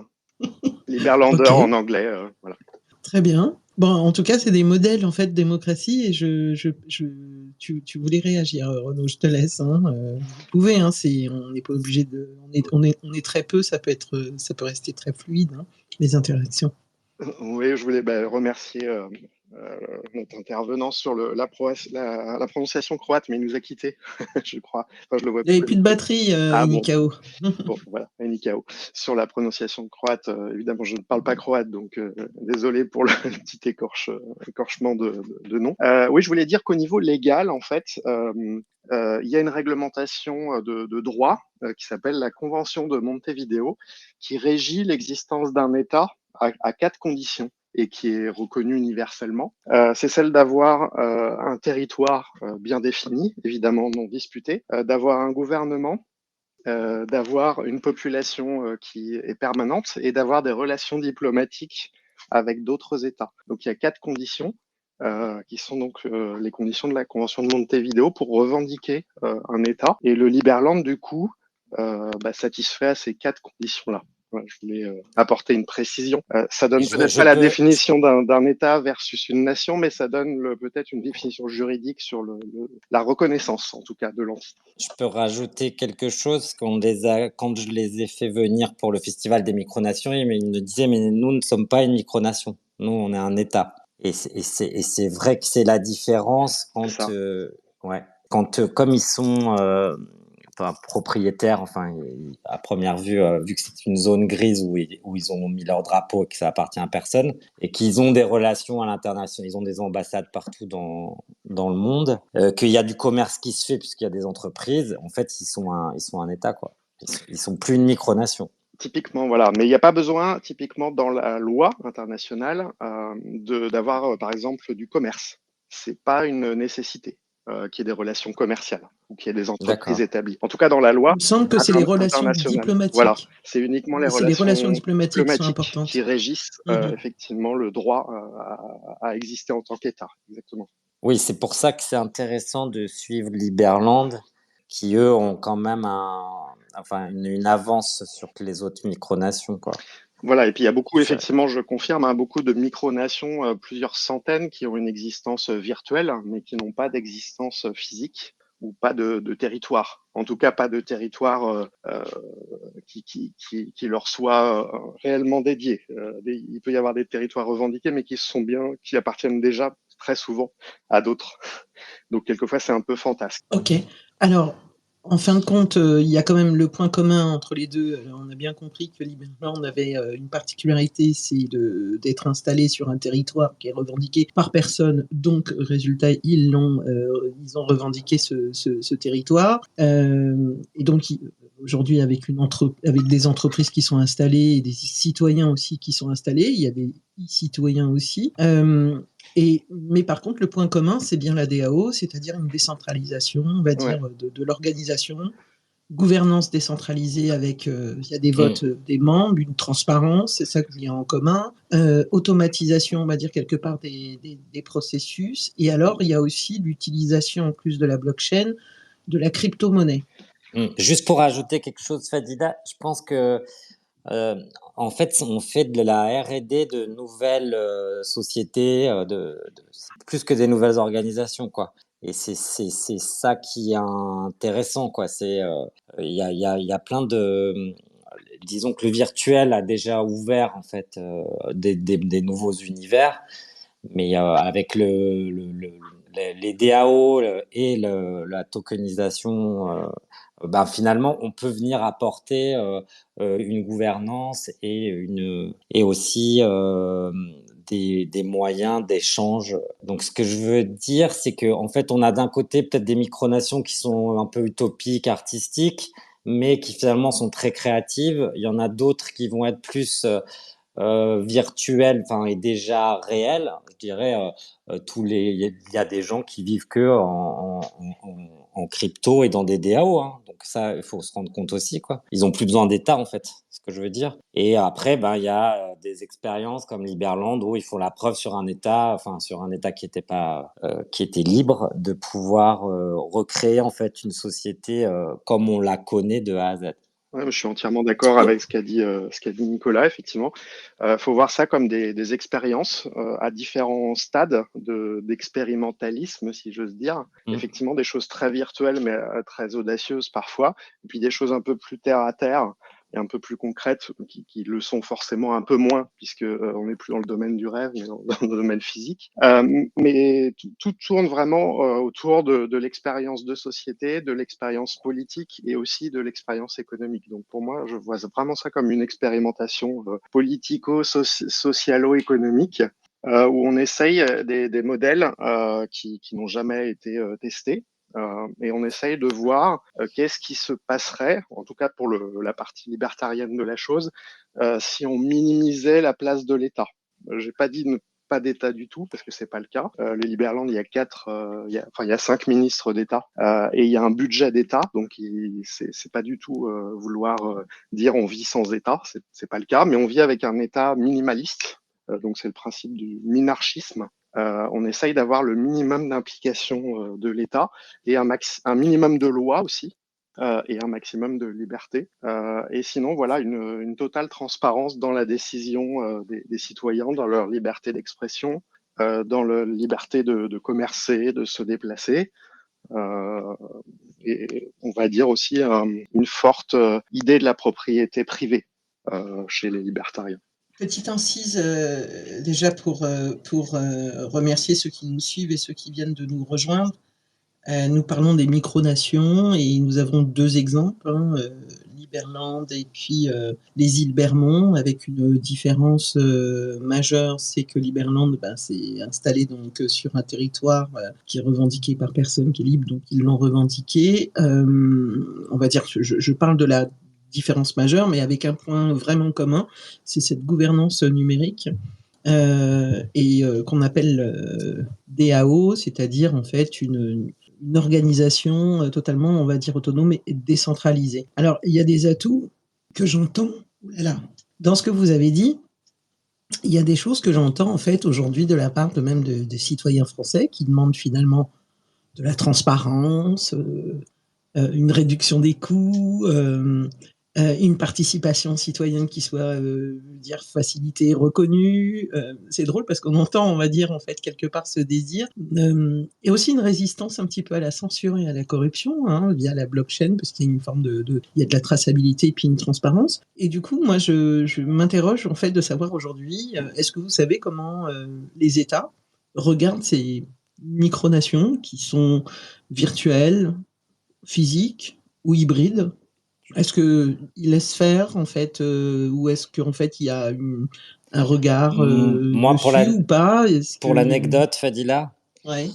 Liberlander Ok. en anglais, voilà. Très bien. Bon, en tout cas, c'est des modèles en fait de démocratie, et tu voulais réagir, Renaud, je te laisse. Vous pouvez, on n'est pas obligé de, on est très peu, ça peut rester très fluide, les interactions. Oui, je voulais remercier notre intervenant sur la prononciation croate, mais il nous a quittés, je crois. Enfin, je le vois Il n'y avait plus. plus de batterie, Ah bon, Nikao. bon, voilà, Nikao. Sur la prononciation croate, évidemment, je ne parle pas croate, donc désolé pour le petit écorchement de nom. Oui, je voulais dire qu'au niveau légal, en fait, il y a une réglementation de droit qui s'appelle la Convention de Montevideo, qui régit l'existence d'un État à 4 conditions et qui est reconnue universellement. C'est celle d'avoir un territoire bien défini, évidemment non disputé, d'avoir un gouvernement, d'avoir une population qui est permanente et d'avoir des relations diplomatiques avec d'autres États. Donc il y a 4 conditions qui sont donc les conditions de la Convention de Montevideo pour revendiquer un État. Et le Liberland, du coup, satisfait à ces 4 conditions-là. Voilà, je voulais apporter une précision. Ça donne peut-être pas la définition d'un État versus une nation, mais ça donne peut-être une définition juridique sur la reconnaissance, en tout cas, de l'entité. Je peux rajouter quelque chose quand je les ai fait venir pour le festival des micronations, ils me disaient mais nous ne sommes pas une micronation, nous on est un État. Et c'est vrai que c'est la différence quand comme ils sont propriétaires, enfin à première vue, vu que c'est une zone grise où ils ont mis leur drapeau et que ça appartient à personne, et qu'ils ont des relations à l'international, ils ont des ambassades partout dans le monde, qu'il y a du commerce qui se fait puisqu'il y a des entreprises, en fait ils sont un État, quoi. Ils sont plus une micronation. Typiquement, voilà. Mais il n'y a pas besoin, typiquement dans la loi internationale, d'avoir, par exemple, du commerce. C'est pas une nécessité qu'il y ait des relations commerciales ou qu'il y ait des entreprises établies. En tout cas, dans la loi Il me semble que c'est les relations internationale. Voilà, diplomatiques. c'est uniquement les C'est les relations relations diplomatiques qui sont diplomatiques importantes. qui régissent effectivement le droit à exister en tant qu'État. Exactement. Oui, c'est pour ça que c'est intéressant de suivre Liberland, qui eux ont quand même une avance sur les autres micronations, quoi. Voilà, et puis il y a beaucoup, effectivement, je confirme, hein, beaucoup de micronations, plusieurs centaines qui ont une existence virtuelle, mais qui n'ont pas d'existence physique ou pas de territoire. En tout cas, pas de territoire qui leur soit réellement dédié. Il peut y avoir des territoires revendiqués, mais qui appartiennent déjà très souvent à d'autres. Donc, quelquefois, c'est un peu fantasque. Ok. Alors, en fin de compte, il y a quand même le point commun entre les deux. Alors, on a bien compris que Liberland avait une particularité, c'est d'être installé sur un territoire qui est revendiqué par personne. Donc, résultat, ils ont revendiqué ce territoire. Et donc, aujourd'hui, avec des entreprises qui sont installées et des citoyens aussi qui sont installés, il y a des citoyens aussi. Mais par contre, le point commun, c'est bien la DAO, c'est-à-dire une décentralisation, on va dire, de l'organisation, gouvernance décentralisée avec, il y a des votes des membres, une transparence, c'est ça qu'il y a en commun, automatisation, on va dire, quelque part des processus, et alors il y a aussi l'utilisation, en plus de la blockchain, de la crypto-monnaie. Juste pour ajouter quelque chose, Fadida, je pense que en fait, on fait de la R&D de nouvelles sociétés, plus que des nouvelles organisations, quoi. Et c'est ça qui est intéressant, quoi. Il y a plein de, disons que le virtuel a déjà ouvert en fait des nouveaux univers, mais avec les DAO et la tokenisation, finalement, on peut venir apporter une gouvernance et aussi des moyens d'échange. Donc, ce que je veux dire, c'est que en fait, on a d'un côté peut-être des micronations qui sont un peu utopiques, artistiques, mais qui finalement sont très créatives. Il y en a d'autres qui vont être plus virtuel, enfin et déjà réel, je dirais. Il y a des gens qui vivent que en crypto et dans des DAO, hein. Donc ça, il faut se rendre compte aussi, quoi. Ils ont plus besoin d'État, en fait, c'est ce que je veux dire. Et après, il y a des expériences comme Liberland où ils font la preuve sur un État qui était pas, qui était libre de pouvoir recréer en fait une société comme on la connaît de A à Z. Ouais, je suis entièrement d'accord avec ce qu'a dit Nicolas, effectivement. Faut voir ça comme des expériences à différents stades d'expérimentalisme, si j'ose dire. Effectivement, des choses très virtuelles, mais très audacieuses parfois. Et puis des choses un peu plus terre à terre, et un peu plus concrètes, qui le sont forcément un peu moins, puisque on n'est plus dans le domaine du rêve, mais dans le domaine physique. Mais tout tourne vraiment autour de l'expérience de société, de l'expérience politique et aussi de l'expérience économique. Donc pour moi, je vois vraiment ça comme une expérimentation politico-socialo-économique où on essaye des modèles qui n'ont jamais été testés. Et on essaye de voir qu'est-ce qui se passerait, en tout cas pour la partie libertarienne de la chose, si on minimisait la place de l'État. J'ai pas dit pas d'État du tout, parce que c'est pas le cas. Le Liberland, il y a 5 ministres d'État et il y a un budget d'État, donc c'est pas du tout vouloir dire on vit sans État, c'est pas le cas, mais on vit avec un État minimaliste. Donc c'est le principe du minarchisme. On essaye d'avoir le minimum d'implication de l'État et un minimum de lois aussi. Et un maximum de liberté. Et sinon, voilà, une totale transparence dans la décision des citoyens, dans leur liberté d'expression, dans leur liberté de commercer, de se déplacer. Et on va dire aussi une forte idée de la propriété privée chez les libertariens. Petite incise déjà pour remercier ceux qui nous suivent et ceux qui viennent de nous rejoindre. Nous parlons des micronations et nous avons 2 exemples, Liberland et puis les îles Bermond, avec une différence majeure, c'est que Liberland s'est installé donc sur un territoire qui est revendiqué par personne, qui est libre, donc ils l'ont revendiqué. On va dire, je parle de la différence majeure, mais avec un point vraiment commun, c'est cette gouvernance numérique. Qu'on appelle DAO, c'est-à-dire en fait une organisation totalement, on va dire, autonome et décentralisée. Alors, il y a des atouts que j'entends dans ce que vous avez dit. Il y a des choses que j'entends en fait aujourd'hui de la part même des citoyens français qui demandent finalement de la transparence, une réduction des coûts, une participation citoyenne qui soit facilitée, reconnue. C'est drôle parce qu'on entend, on va dire, en fait, quelque part ce désir. Et aussi une résistance un petit peu à la censure et à la corruption, via la blockchain, parce qu'il y a une forme il y a de la traçabilité et puis une transparence. Et du coup, moi, je m'interroge, en fait, de savoir aujourd'hui, est-ce que vous savez comment les États regardent ces micronations qui sont virtuelles, physiques ou hybrides? Est-ce qu'ils laissent faire, en fait, ou est-ce qu'en fait, il y a un regard Moi, dessus ou pas? Pour l'anecdote, Fadila, ouais.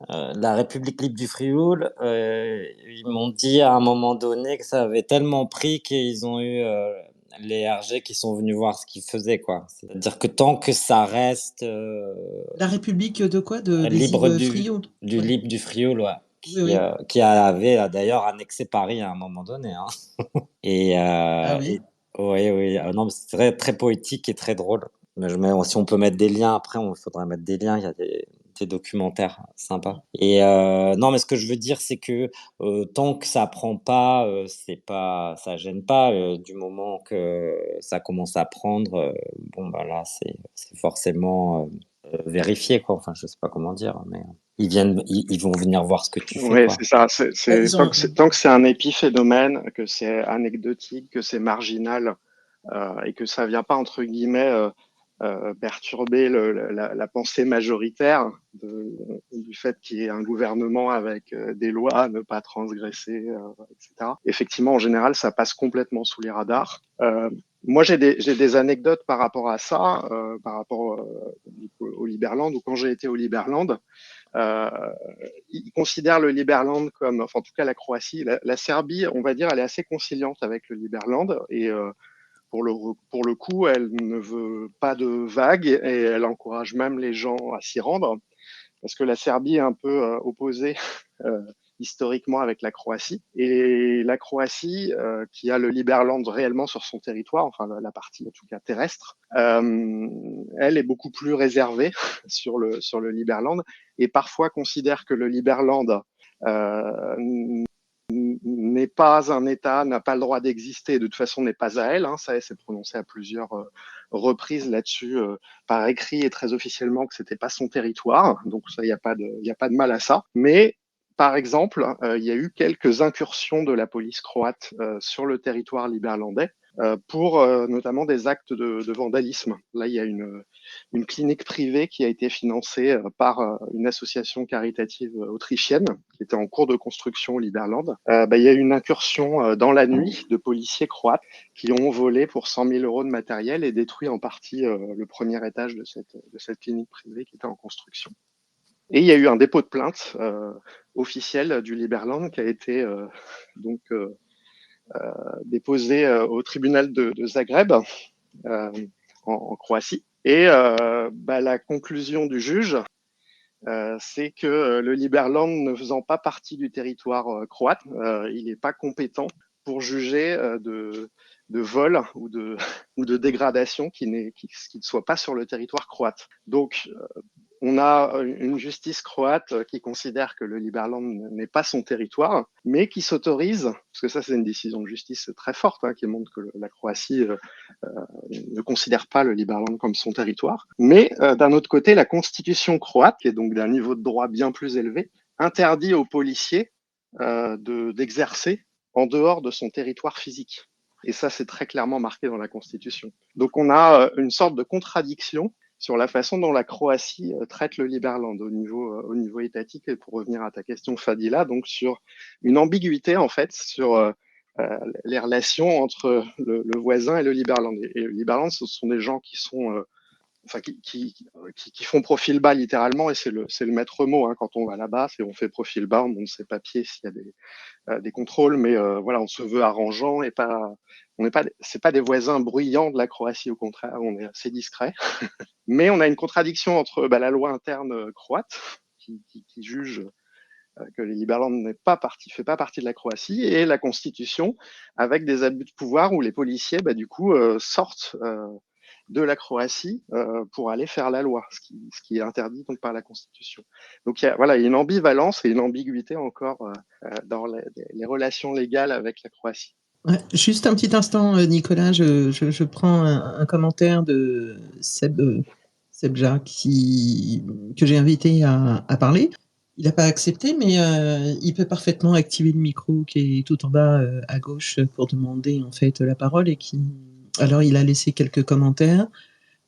La République libre du Frioul, ils m'ont dit à un moment donné que ça avait tellement pris qu'ils ont eu les RG qui sont venus voir ce qu'ils faisaient, quoi. C'est-à-dire que tant que ça reste La République de quoi? Des libre îles Frioul? libre du Frioul, ouais. Oui. Qui avait d'ailleurs annexé Paris à un moment donné. Hein. Ah oui. Oui. Non, c'est très, très poétique et très drôle. Mais si on peut mettre des liens après, il faudrait mettre des liens. Il y a des documentaires sympas. Et non, mais ce que je veux dire, c'est que tant que ça prend pas, ça gêne pas. Du moment que ça commence à prendre, là, c'est forcément vérifié, quoi. Enfin, je sais pas comment dire, mais ils vont venir voir ce que tu fais. Oui, quoi. c'est ça. Tant que c'est un épiphénomène, que c'est anecdotique, que c'est marginal et que ça vient pas entre guillemets perturber la pensée majoritaire du fait qu'il y ait un gouvernement avec des lois à ne pas transgresser, etc. Effectivement, en général, ça passe complètement sous les radars. Moi, j'ai des anecdotes par rapport à ça, par rapport au Liberland, ou quand j'ai été au Liberland. Ils considèrent le Liberland comme, enfin en tout cas la Croatie, la Serbie, on va dire, elle est assez conciliante avec le Liberland et pour le coup, elle ne veut pas de vagues et elle encourage même les gens à s'y rendre parce que la Serbie est un peu opposée historiquement avec la Croatie. Et la Croatie, qui a le Liberland réellement sur son territoire, enfin la partie en tout cas terrestre, elle est beaucoup plus réservée sur le Liberland et parfois considère que le Liberland n'est pas un État, n'a pas le droit d'exister, de toute façon n'est pas à elle. Ça, elle s'est prononcée à plusieurs reprises là-dessus, par écrit et très officiellement, que c'était pas son territoire. Donc ça, il n'y a pas de mal à ça. Mais par exemple, il y a eu quelques incursions de la police croate sur le territoire liberlandais, pour notamment des actes de vandalisme. Là, il y a une clinique privée qui a été financée par une association caritative autrichienne qui était en cours de construction au Liberland. Il y a eu une incursion dans la nuit de policiers croates qui ont volé pour 100 000 euros de matériel et détruit en partie le premier étage de cette clinique privée qui était en construction. Et il y a eu un dépôt de plainte officiel du Liberland qui a été déposé au tribunal de Zagreb en Croatie. Et la conclusion du juge, c'est que le Liberland ne faisant pas partie du territoire croate, il n'est pas compétent pour juger de vol ou de dégradation qui ne soit pas sur le territoire croate. Donc, on a une justice croate qui considère que le Liberland n'est pas son territoire, mais qui s'autorise, parce que ça c'est une décision de justice très forte, qui montre que la Croatie ne considère pas le Liberland comme son territoire. Mais d'un autre côté, la constitution croate, qui est donc d'un niveau de droit bien plus élevé, interdit aux policiers d'exercer en dehors de son territoire physique. Et ça, c'est très clairement marqué dans la Constitution. Donc on a une sorte de contradiction sur la façon dont la Croatie traite le Liberland au niveau étatique. Et pour revenir à ta question, Fadila, donc sur une ambiguïté en fait sur les relations entre le voisin et le Liberland. Et le Liberland, ce sont des gens qui sont qui font profil bas littéralement, et c'est le maître mot quand on va là-bas, c'est on fait profil bas, on montre ses papiers s'il y a des contrôles, mais voilà, on se veut arrangeant et c'est pas des voisins bruyants de la Croatie, au contraire, on est assez discret. Mais on a une contradiction entre la loi interne croate qui juge que le Liberland fait pas partie de la Croatie, et la Constitution avec des abus de pouvoir où les policiers du coup sortent de la Croatie pour aller faire la loi, ce qui est interdit donc par la Constitution. Donc il y a une ambivalence et une ambiguïté encore dans les relations légales avec la Croatie. Ouais, juste un petit instant, Nicolas, je prends un commentaire de Sebja que j'ai invité à parler. Il n'a pas accepté, mais il peut parfaitement activer le micro qui est tout en bas à gauche pour demander en fait la parole alors il a laissé quelques commentaires.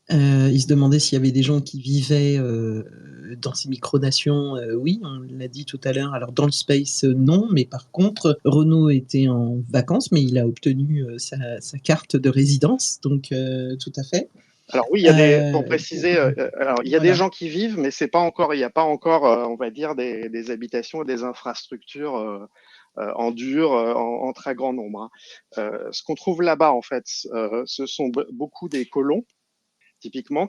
Il se demandait s'il y avait des gens qui vivaient dans ces micronations. Oui, on l'a dit tout à l'heure. Alors dans le space, non, mais par contre, Renaud était en vacances, mais il a obtenu sa carte de résidence, donc tout à fait. Alors oui, pour préciser, il y a des gens qui vivent, mais il n'y a pas encore, on va dire, des habitations et des infrastructures en dur, en très grand nombre. Ce qu'on trouve là-bas, en fait, ce sont beaucoup des colons. Typiquement,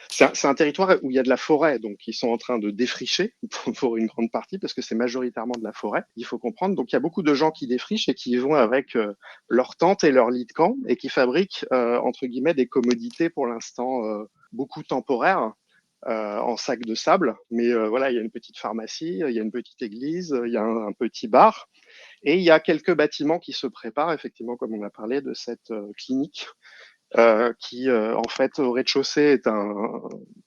c'est un territoire où il y a de la forêt, donc ils sont en train de défricher pour une grande partie, parce que c'est majoritairement de la forêt, il faut comprendre. Donc il y a beaucoup de gens qui défrichent et qui vont avec leur tente et leur lit de camp et qui fabriquent, entre guillemets, des commodités pour l'instant beaucoup temporaires, en sac de sable. Mais voilà, il y a une petite pharmacie, il y a une petite église, il y a un petit bar, et il y a quelques bâtiments qui se préparent, effectivement, comme on a parlé de cette clinique. Qui en fait au rez-de-chaussée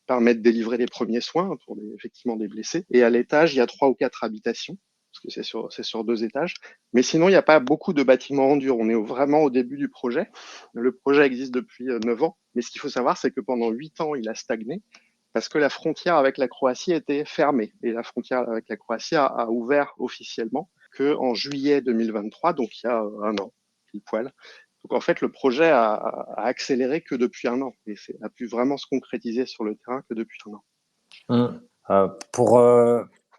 permet de délivrer les premiers soins pour effectivement des blessés, et à l'étage il y a 3 ou 4 habitations parce que c'est sur 2 étages, mais sinon il n'y a pas beaucoup de bâtiments en dur. On est vraiment au début du projet. Le projet existe depuis 9 ans, mais ce qu'il faut savoir, c'est que pendant 8 ans il a stagné parce que la frontière avec la Croatie était fermée, et la frontière avec la Croatie a ouvert officiellement que en juillet 2023, donc il y a un an pile poil. Donc en fait, le projet a accéléré que depuis un an, et a pu vraiment se concrétiser sur le terrain que depuis un an.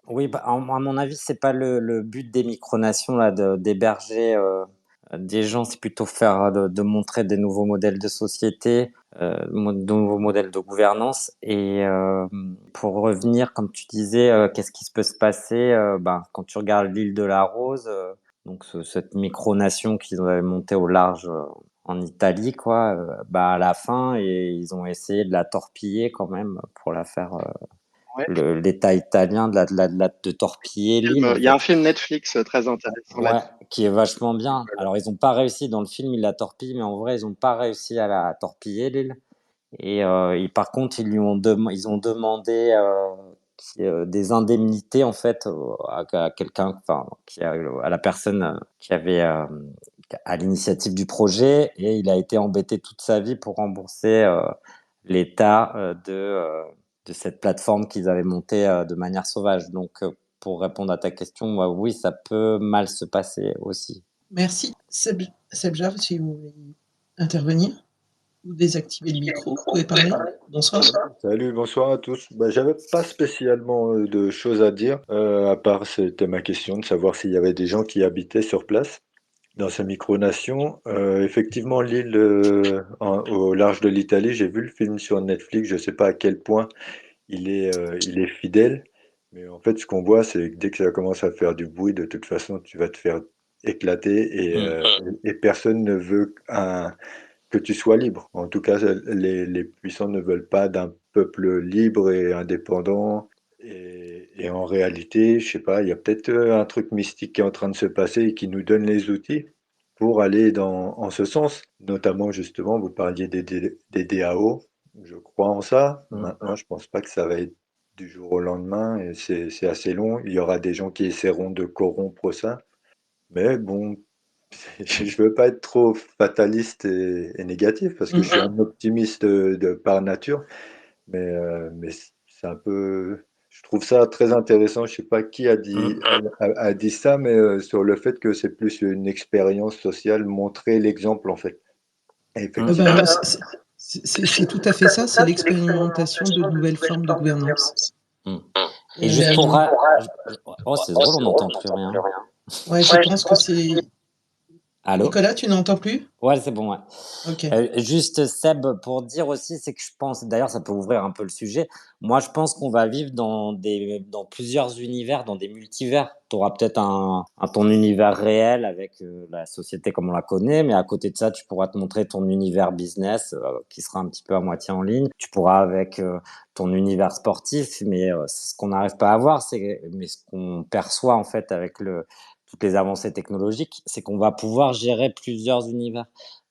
Oui, à mon avis, c'est pas le but des micronations là, d'héberger des gens, c'est plutôt de montrer des nouveaux modèles de société, de nouveaux modèles de gouvernance. Et pour revenir, comme tu disais, qu'est-ce qui peut se passer quand tu regardes l'île de la Rose, donc cette micronation qu'ils avaient montée au large en Italie, quoi, à la fin, ils ont essayé de la torpiller quand même pour la faire. Ouais. L'État italien de torpiller l'île. Il y a un film Netflix très intéressant qui est vachement bien. Alors ils n'ont pas réussi dans le film, ils la torpillent, mais en vrai ils n'ont pas réussi à la torpiller l'île. Et par contre ils ont demandé des indemnités en fait à quelqu'un, à la personne qui à l'initiative du projet et il a été embêté toute sa vie pour rembourser l'état de cette plateforme qu'ils avaient montée de manière sauvage. Donc, pour répondre à ta question, moi, oui, ça peut mal se passer aussi. Merci. Sebja, si vous voulez intervenir ou désactiver le micro, vous pouvez parler. Bonsoir. Salut, bonsoir à tous. J'avais pas spécialement de choses à dire, à part c'était ma question de savoir s'il y avait des gens qui habitaient sur place dans ces micronations. Effectivement, l'île au large de l'Italie, j'ai vu le film sur Netflix, je sais pas à quel point il est fidèle, mais en fait, ce qu'on voit, c'est que dès que ça commence à faire du bruit, de toute façon, tu vas te faire éclater et personne ne veut que tu sois libre. En tout cas, les puissants ne veulent pas d'un peuple libre et indépendant. Et en réalité, je sais pas, il y a peut-être un truc mystique qui est en train de se passer et qui nous donne les outils pour aller en ce sens. Notamment, justement, vous parliez des DAO. Je crois en ça. Maintenant, je pense pas que ça va être du jour au lendemain et c'est assez long. Il y aura des gens qui essaieront de corrompre ça. Mais bon, je veux pas être trop fataliste et négatif parce que je suis un optimiste par nature, mais c'est un peu, je trouve ça très intéressant. Je sais pas qui a dit ça, mais sur le fait que c'est plus une expérience sociale, montrer l'exemple en fait. Et effectivement, C'est tout à fait ça, c'est l'expérimentation de nouvelles formes de gouvernance. Et juste pour... Oh, c'est drôle, on n'entend plus rien. Ouais, je pense que c'est... Allô? Nicolas, tu n'entends plus? Ouais, c'est bon, ouais. Ok. Juste, Seb, pour dire aussi, c'est que je pense, d'ailleurs, ça peut ouvrir un peu le sujet. Moi, je pense qu'on va vivre dans plusieurs univers, dans des multivers. Tu auras peut-être ton univers réel avec la société comme on la connaît, mais à côté de ça, tu pourras te montrer ton univers business qui sera un petit peu à moitié en ligne. Tu pourras avec ton univers sportif, mais ce qu'on n'arrive pas à voir, mais ce qu'on perçoit en fait avec toutes les avancées technologiques, c'est qu'on va pouvoir gérer plusieurs univers.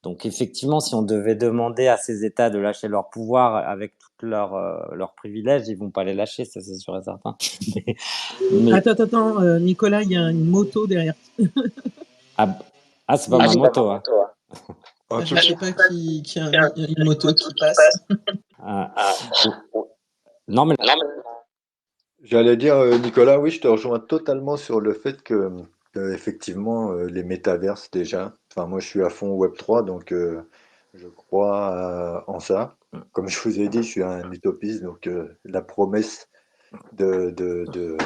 Donc effectivement, si on devait demander à ces États de lâcher leur pouvoir avec tous leurs privilèges, ils vont pas les lâcher, ça c'est sûr et certain. mais... Attends, Nicolas, il y a une moto derrière. C'est pas ma moto. Hein. Je ne sais pas qui a une moto qui passe. Non, mais... J'allais dire, Nicolas, oui, je te rejoins totalement sur le fait que effectivement, les métaverses déjà, enfin moi je suis à fond Web3, donc je crois en ça. Comme je vous ai dit, je suis un utopiste, donc la promesse de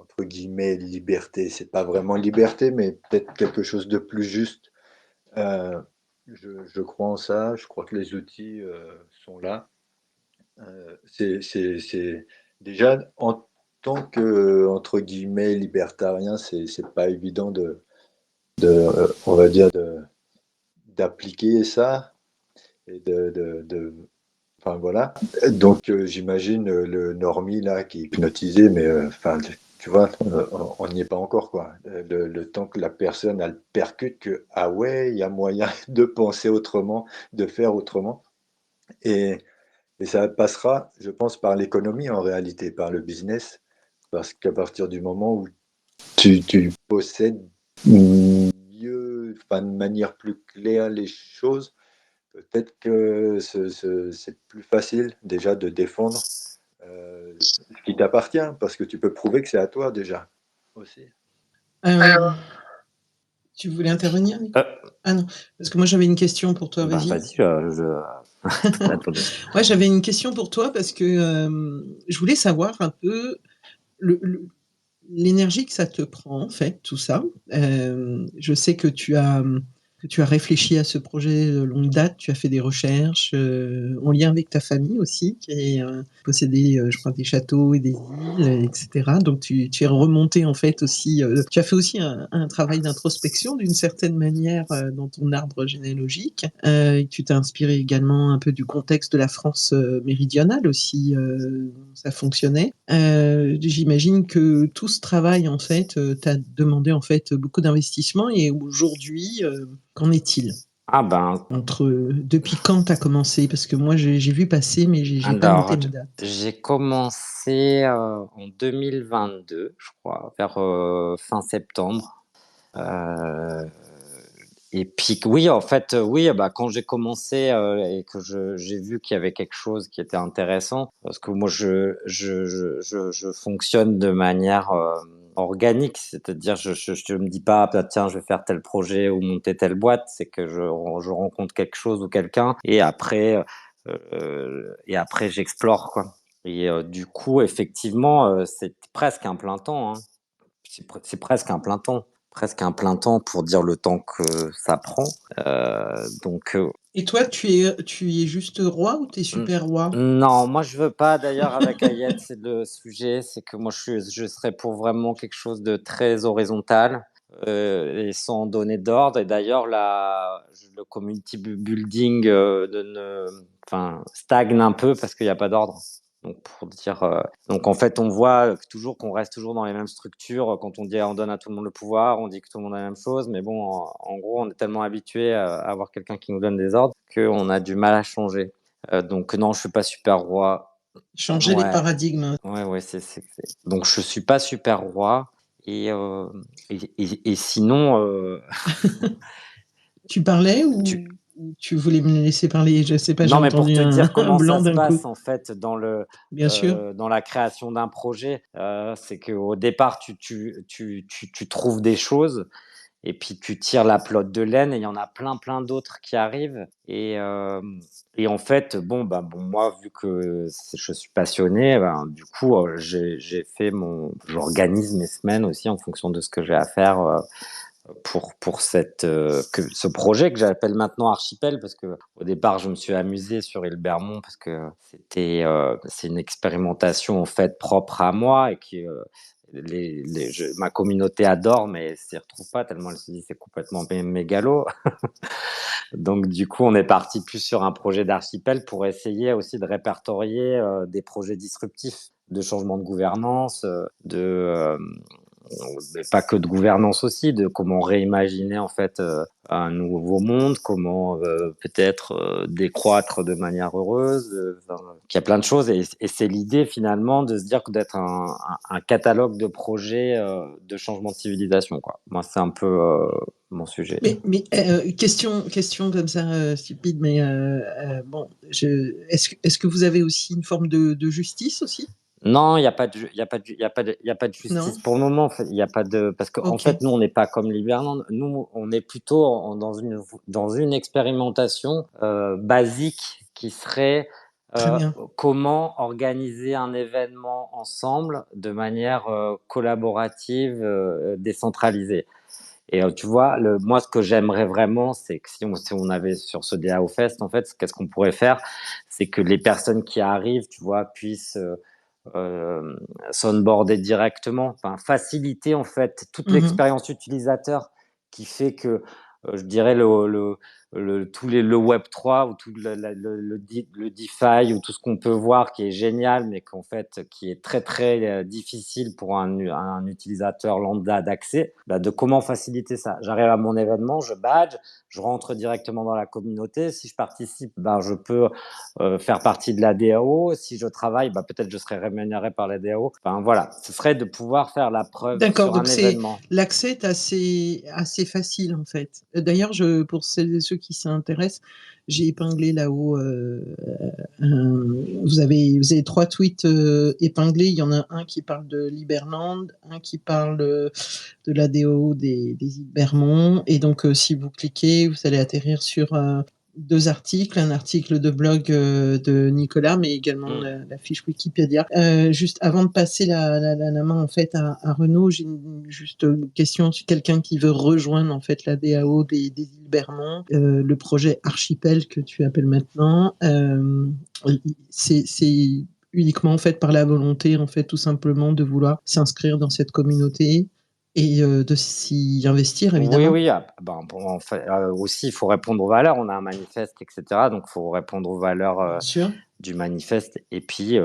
entre guillemets liberté, c'est pas vraiment liberté, mais peut-être quelque chose de plus juste. Je crois en ça, je crois que les outils sont là. C'est déjà en tant que entre guillemets libertarien, c'est pas évident on va dire d'appliquer ça et enfin voilà. Donc j'imagine le normie là qui est hypnotisé, mais enfin tu vois, on n'y est pas encore quoi. Le temps que la personne elle percute que ah ouais, il y a moyen de penser autrement, de faire autrement et ça passera, je pense, par l'économie en réalité, par le business, parce qu'à partir du moment où tu possèdes mieux, enfin, de manière plus claire les choses, peut-être que c'est plus facile déjà de défendre ce qui t'appartient, parce que tu peux prouver que c'est à toi déjà aussi. Tu voulais intervenir, Nicolas? Ah non, parce que moi j'avais une question pour toi, vas-y. Vas-y, Ouais, j'avais une question pour toi parce que je voulais savoir un peu l'énergie que ça te prend, en fait, tout ça. Je sais que tu as réfléchi à ce projet de longue date, tu as fait des recherches en lien avec ta famille aussi, qui possédait, je crois, des châteaux et des îles, etc. Donc tu es remonté en fait aussi, tu as fait aussi un travail d'introspection d'une certaine manière dans ton arbre généalogique. Tu t'es inspiré également un peu du contexte de la France méridionale aussi, ça fonctionnait. J'imagine que tout ce travail en fait t'a demandé en fait beaucoup d'investissement et aujourd'hui qu'en est-il? Depuis quand tu as commencé? Parce que moi j'ai vu passer mais j'ai pas noté la date. J'ai commencé en 2022, je crois, vers fin septembre. Et puis oui, en fait, oui, bah, quand j'ai commencé et que j'ai vu qu'il y avait quelque chose qui était intéressant, parce que moi je fonctionne de manière organique, c'est-à-dire je me dis pas bah, tiens je vais faire tel projet ou monter telle boîte, c'est que je rencontre quelque chose ou quelqu'un et après j'explore quoi. Et du coup effectivement c'est presque un plein temps, hein. C'est presque un plein temps. Presque un plein temps pour dire le temps que ça prend. Donc, Et toi, tu es juste roi ou tu es super roi? non, moi je veux pas. D'ailleurs, avec Ayette, c'est le sujet, c'est que moi je serais pour vraiment quelque chose de très horizontal et sans donner d'ordre. Et d'ailleurs, le community building enfin, stagne un peu parce qu'il n'y a pas d'ordre. Donc pour dire, donc en fait, on voit toujours qu'on reste toujours dans les mêmes structures. Quand on dit on donne à tout le monde le pouvoir, on dit que tout le monde a la même chose. Mais bon, en gros, on est tellement habitué à avoir quelqu'un qui nous donne des ordres qu'on a du mal à changer. Donc non, je suis pas super roi. Changer les Ouais, paradigmes. ouais, donc je suis pas super roi et sinon Tu parlais tu ou tu voulais me laisser parler? Je sais pas, j'ai non mais pour entendu te dire un comment blanc ça se d'un coup. passe en fait Bien sûr. dans la création d'un projet, c'est qu'au départ tu trouves des choses et puis tu tires la pelote de laine et il y en a plein d'autres qui arrivent et en fait bon moi vu que je suis passionné ben, du coup j'organise mes semaines aussi en fonction de ce que j'ai à faire pour ce projet que j'appelle maintenant Archipel parce que au départ je me suis amusé sur Île Bermond parce que c'est une expérimentation en fait propre à moi et qui ma communauté adore mais s'y retrouve pas tellement elle se dit c'est complètement mégalo. Donc du coup on est parti plus sur un projet d'archipel pour essayer aussi de répertorier des projets disruptifs de changement de gouvernance, mais pas que de gouvernance aussi, de comment réimaginer en fait un nouveau monde, comment peut-être décroître de manière heureuse, qu'il y a plein de choses et c'est l'idée finalement de se dire que d'être un catalogue de projets de changement de civilisation quoi. Moi c'est un peu mon sujet. Mais question comme ça stupide, mais bon, est-ce que vous avez aussi une forme de justice aussi? Non, il n'y a pas de, il y a pas de, il y a pas de, il y a pas de Non? justice pour le moment. En fait, il y a pas de, parce qu'en Ok, fait, nous, on n'est pas comme l'Hiberland. Nous, on est plutôt dans une expérimentation basique qui serait très bien. comment organiser un événement ensemble de manière collaborative, décentralisée. Et tu vois, moi, ce que j'aimerais vraiment, c'est que si on avait sur ce DAO Fest, en fait, qu'est-ce qu'on pourrait faire, c'est que les personnes qui arrivent, tu vois, puissent euh, s'onboarder directement, enfin faciliter en fait toute Mhm. l'expérience utilisateur qui fait que je dirais le Web 3 ou tout le DeFi ou tout ce qu'on peut voir qui est génial mais qu'en fait qui est très difficile pour un utilisateur lambda d'accès, bah, de comment faciliter ça. J'arrive à mon événement, je badge, je rentre directement dans la communauté. Si je participe, ben, je peux faire partie de la DAO. Si je travaille, bah, peut-être je serai rémunéré par la DAO. Enfin, voilà, ce serait de pouvoir faire la preuve D'accord, sur un donc c'est événement. l'accès est assez facile en fait. D'ailleurs, pour celles et ceux qui s'intéressent, j'ai épinglé là-haut. Vous avez 3 tweets épinglés. Il y en a un qui parle de Liberland, un qui parle de la DO des îles Bermond. Et donc, si vous cliquez, vous allez atterrir sur 2 articles, un article de blog de Nicolas, mais également la fiche Wikipédia. Juste avant de passer la main en fait à Renaud, j'ai juste une question sur quelqu'un qui veut rejoindre en fait la DAO des îles Bermond, le projet Archipel que tu appelles maintenant. C'est uniquement en fait par la volonté en fait tout simplement de vouloir s'inscrire dans cette communauté et de s'y investir Oui, évidemment. oui. Ben, bon, en fait, aussi, il faut répondre aux valeurs. On a un manifeste, etc. Donc, il faut répondre aux valeurs Bien sûr. du manifeste. Et puis,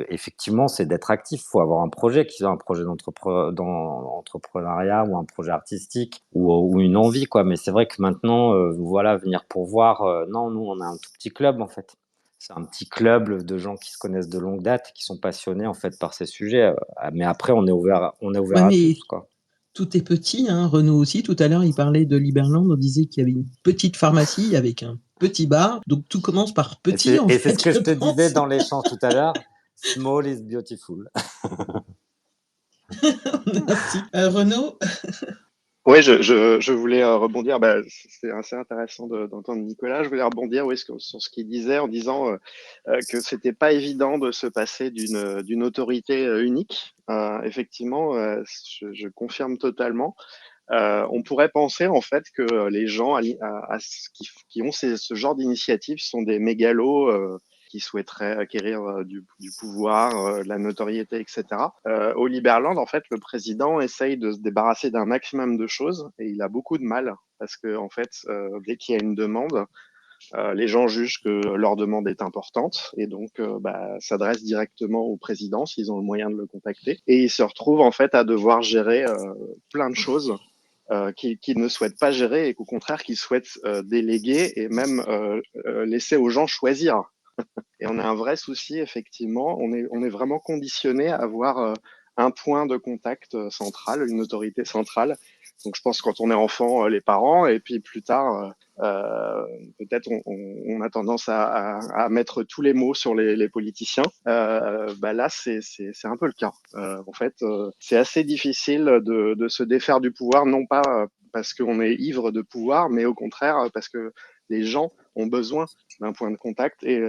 effectivement, c'est d'être actif. Il faut avoir un projet, qu'ils ont un projet d'entrepreneuriat ou un projet artistique ou une envie, quoi. Mais c'est vrai que maintenant, voilà, venir pour voir. Non, nous, on a un tout petit club, en fait. C'est un petit club de gens qui se connaissent de longue date, qui sont passionnés, en fait, par ces sujets. Mais après, on est ouvert Ouais, à mais tous, quoi. tout est petit, hein. Renaud aussi, tout à l'heure, il parlait de Liberland, on disait qu'il y avait une petite pharmacie avec un petit bar. Donc tout commence par petit, en Et c'est ce fait, que je je te disais pense. dans l'échange tout à l'heure. Small is beautiful. Merci. Renaud? Oui, je voulais rebondir. Bah, c'est assez intéressant d'entendre Nicolas. Je voulais rebondir, oui, sur ce qu'il disait en disant que c'était pas évident de se passer d'une autorité unique. Effectivement, je confirme totalement. On pourrait penser en fait que les gens qui ont ce genre d'initiative sont des mégalos qui souhaiteraient acquérir du pouvoir, de la notoriété, etc. Au Liberland, en fait, le président essaye de se débarrasser d'un maximum de choses et il a beaucoup de mal parce que en fait, dès qu'il y a une demande, les gens jugent que leur demande est importante et donc s'adressent directement au président s'ils ont le moyen de le contacter. Et ils se retrouvent en fait à devoir gérer plein de choses qu'ils ne souhaitent pas gérer et qu'au contraire qu'ils souhaitent déléguer et même laisser aux gens choisir. Et on a un vrai souci, effectivement. On est vraiment conditionné à avoir un point de contact central, une autorité centrale. Donc, je pense quand on est enfant, les parents, et puis plus tard, peut-être on a tendance à mettre tous les mots sur les politiciens. Là, c'est un peu le cas. En fait, c'est assez difficile de se défaire du pouvoir, non pas parce qu'on est ivre de pouvoir, mais au contraire parce que les gens ont besoin d'un point de contact et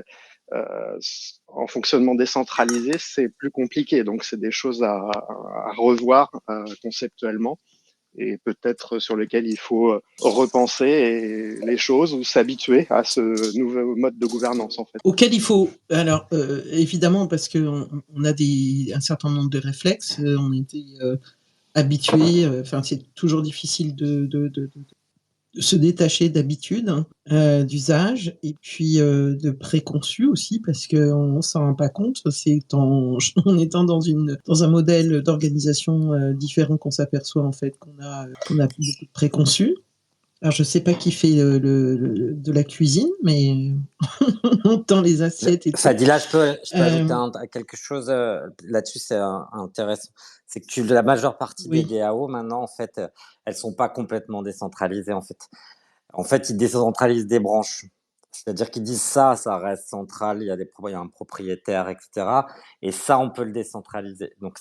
en fonctionnement décentralisé, c'est plus compliqué. Donc, c'est des choses à revoir conceptuellement et peut-être sur lesquelles il faut repenser les choses ou s'habituer à ce nouveau mode de gouvernance, en fait. Auquel il faut, alors évidemment, parce qu'on on a un certain nombre de réflexes, on était habitués, enfin c'est toujours difficile de se détacher d'habitudes, d'usages et puis de préconçus aussi parce qu'on ne s'en rend pas compte. C'est en étant dans un modèle d'organisation différent qu'on s'aperçoit en fait qu'on a beaucoup de préconçus. Alors je ne sais pas qui fait de la cuisine, mais on tend les assiettes et tout. Fadila, je peux ajouter quelque chose là-dessus, c'est intéressant. C'est que la majeure partie des Oui. DAO maintenant, en fait, elles sont pas complètement décentralisées. En fait, ils décentralisent des branches. C'est-à-dire qu'ils disent ça reste central. Il y a un propriétaire, etc. Et ça, on peut le décentraliser. Donc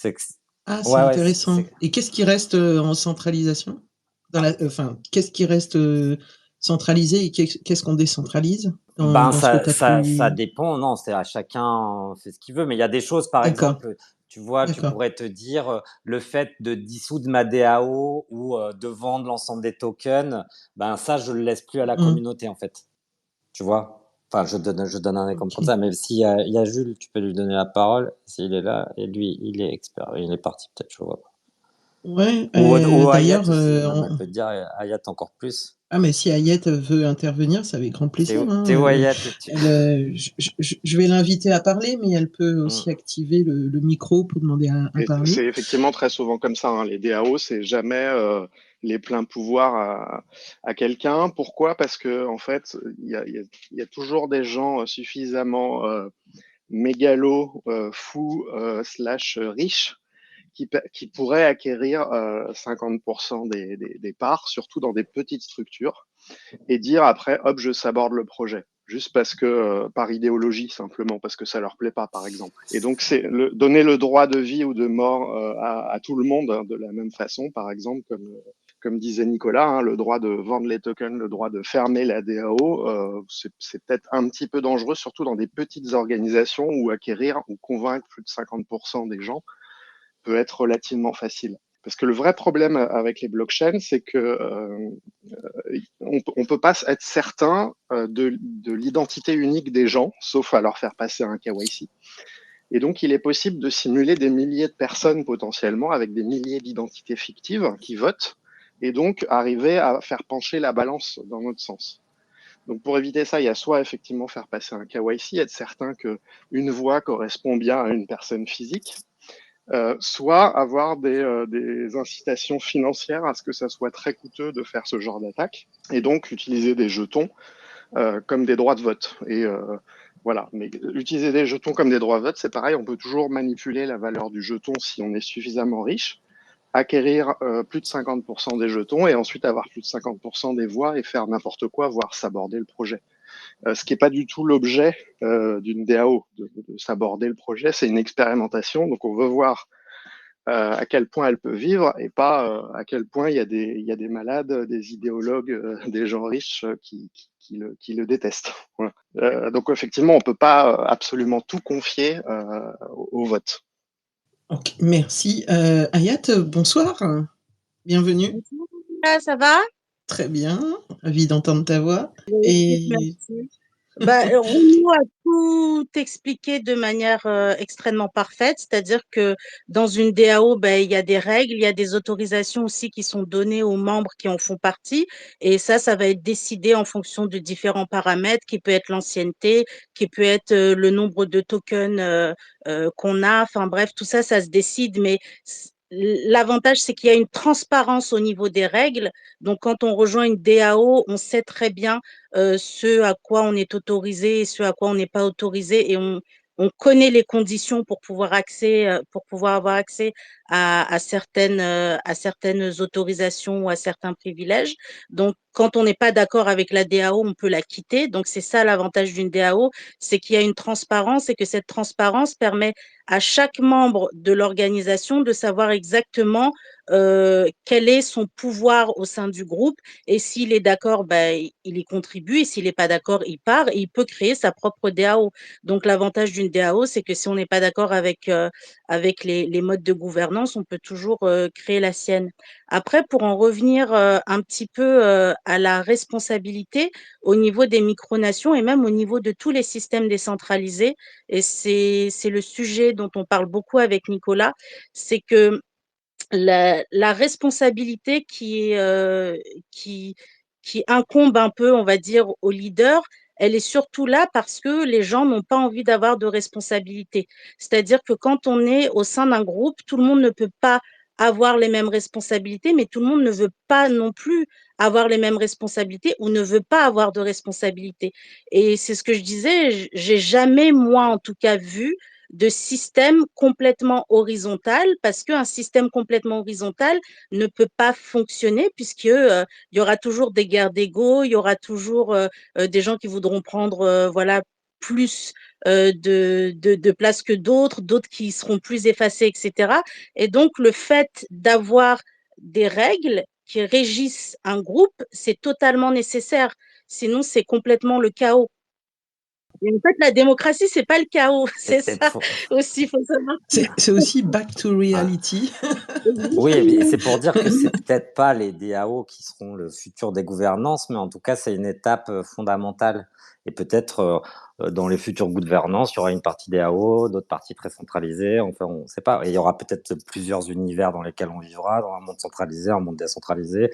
Ah, c'est ouais, intéressant. Et qu'est-ce qui reste en centralisation qu'est-ce qui reste centralisé et qu'est-ce qu'on décentralise dans ce que tu as ça pu... dépend. Non, c'est à chacun fait ce qu'il veut. Mais il y a des choses, par D'accord, exemple, tu vois, tu d'accord. pourrais te dire le fait de dissoudre ma DAO ou de vendre l'ensemble des tokens, ça, je le laisse plus à la communauté, en fait. Tu vois? Enfin, je donne un exemple comme Ok. ça. Mais s'il y a Jules, tu peux lui donner la parole s'il est là. Et lui, il est expert. Il est parti, peut-être, je vois pas. Ouais, Ou Ayat d'ailleurs, aussi, même, elle peut te dire Ayat encore plus. ah, mais si Ayette veut intervenir, c'est avec grand plaisir. Théo Ayat, Je vais l'inviter à parler, mais elle peut aussi activer le micro pour demander à Et parler. c'est effectivement très souvent comme ça, hein. Les DAO, c'est jamais les pleins pouvoirs à quelqu'un. Pourquoi? Parce que en fait, il y a toujours des gens suffisamment mégalos, fous, slash riches qui pourraient acquérir 50% des parts, surtout dans des petites structures, et dire après, hop, je saborde le projet. Juste parce que, par idéologie, simplement, parce que ça leur plaît pas, par exemple. Et donc, c'est donner le droit de vie ou de mort à tout le monde hein, de la même façon, par exemple, comme disait Nicolas, hein, le droit de vendre les tokens, le droit de fermer la DAO, c'est peut-être un petit peu dangereux, surtout dans des petites organisations où acquérir ou convaincre plus de 50% des gens peut être relativement facile. Parce que le vrai problème avec les blockchains, c'est que on peut pas être certain de l'identité unique des gens, sauf à leur faire passer un KYC. Et donc, il est possible de simuler des milliers de personnes potentiellement avec des milliers d'identités fictives qui votent, et donc arriver à faire pencher la balance dans notre sens. Donc, pour éviter ça, il y a soit effectivement faire passer un KYC, être certain qu'une voix correspond bien à une personne physique, soit avoir des incitations financières à ce que ça soit très coûteux de faire ce genre d'attaque, et donc utiliser des jetons comme des droits de vote. Et voilà, mais utiliser des jetons comme des droits de vote, c'est pareil, on peut toujours manipuler la valeur du jeton si on est suffisamment riche. acquérir plus de 50% des jetons et ensuite avoir plus de 50% des voix et faire n'importe quoi, voire s'aborder le projet. Ce qui n'est pas du tout l'objet d'une DAO, de s'aborder le projet. C'est une expérimentation, donc on veut voir à quel point elle peut vivre et pas à quel point il y a des malades, des idéologues, des gens riches qui le détestent. Voilà. Donc effectivement, on peut pas absolument tout confier au vote. Ok, merci. Hayat, bonsoir. Bienvenue. Bonjour, Nicolas, ça va? Très bien. Ravi d'entendre ta voix. Et Merci. Renaud a tout expliqué de manière extrêmement parfaite, c'est-à-dire que dans une DAO, il y a des règles, il y a des autorisations aussi qui sont données aux membres qui en font partie, et ça va être décidé en fonction de différents paramètres, qui peut être l'ancienneté, qui peut être le nombre de tokens qu'on a, enfin bref, tout ça, ça se décide, mais l'avantage, c'est qu'il y a une transparence au niveau des règles. Donc, quand on rejoint une DAO, on sait très bien ce à quoi on est autorisé et ce à quoi on n'est pas autorisé, et on connaît les conditions pour pouvoir avoir accès à certaines autorisations ou à certains privilèges. Donc, quand on n'est pas d'accord avec la DAO, on peut la quitter. Donc, c'est ça l'avantage d'une DAO, c'est qu'il y a une transparence et que cette transparence permet à chaque membre de l'organisation de savoir exactement quel est son pouvoir au sein du groupe, et s'il est d'accord, il y contribue, et s'il n'est pas d'accord, il part, et il peut créer sa propre DAO. Donc, l'avantage d'une DAO, c'est que si on n'est pas d'accord avec les modes de gouvernance, on peut toujours créer la sienne. Après, pour en revenir un petit peu à la responsabilité au niveau des micronations et même au niveau de tous les systèmes décentralisés, et c'est le sujet dont on parle beaucoup avec Nicolas, c'est que la responsabilité qui, qui incombe un peu, on va dire, aux leaders, elle est surtout là parce que les gens n'ont pas envie d'avoir de responsabilité. C'est-à-dire que quand on est au sein d'un groupe, tout le monde ne peut pas avoir les mêmes responsabilités, mais tout le monde ne veut pas non plus avoir les mêmes responsabilités ou ne veut pas avoir de responsabilité. Et c'est ce que je disais, j'ai jamais, moi en tout cas, vu de système complètement horizontal, parce qu'un système complètement horizontal ne peut pas fonctionner, puisque il y aura toujours des guerres d'ego, il y aura toujours des gens qui voudront prendre voilà, plus de place que d'autres qui seront plus effacés, etc. Et donc, le fait d'avoir des règles qui régissent un groupe, c'est totalement nécessaire. Sinon, c'est complètement le chaos. Et en fait, la démocratie, c'est pas le chaos, c'est C'est ça pour... aussi, il faut savoir. c'est aussi back to reality. Oui, et Exactement. c'est pour dire que c'est peut-être pas les DAO qui seront le futur des gouvernances, mais en tout cas, c'est une étape fondamentale. Et peut-être dans les futures gouvernances, il y aura une partie DAO, d'autres parties très centralisées. Enfin, on ne sait pas. Et il y aura peut-être plusieurs univers dans lesquels on vivra, dans un monde centralisé, un monde décentralisé. Et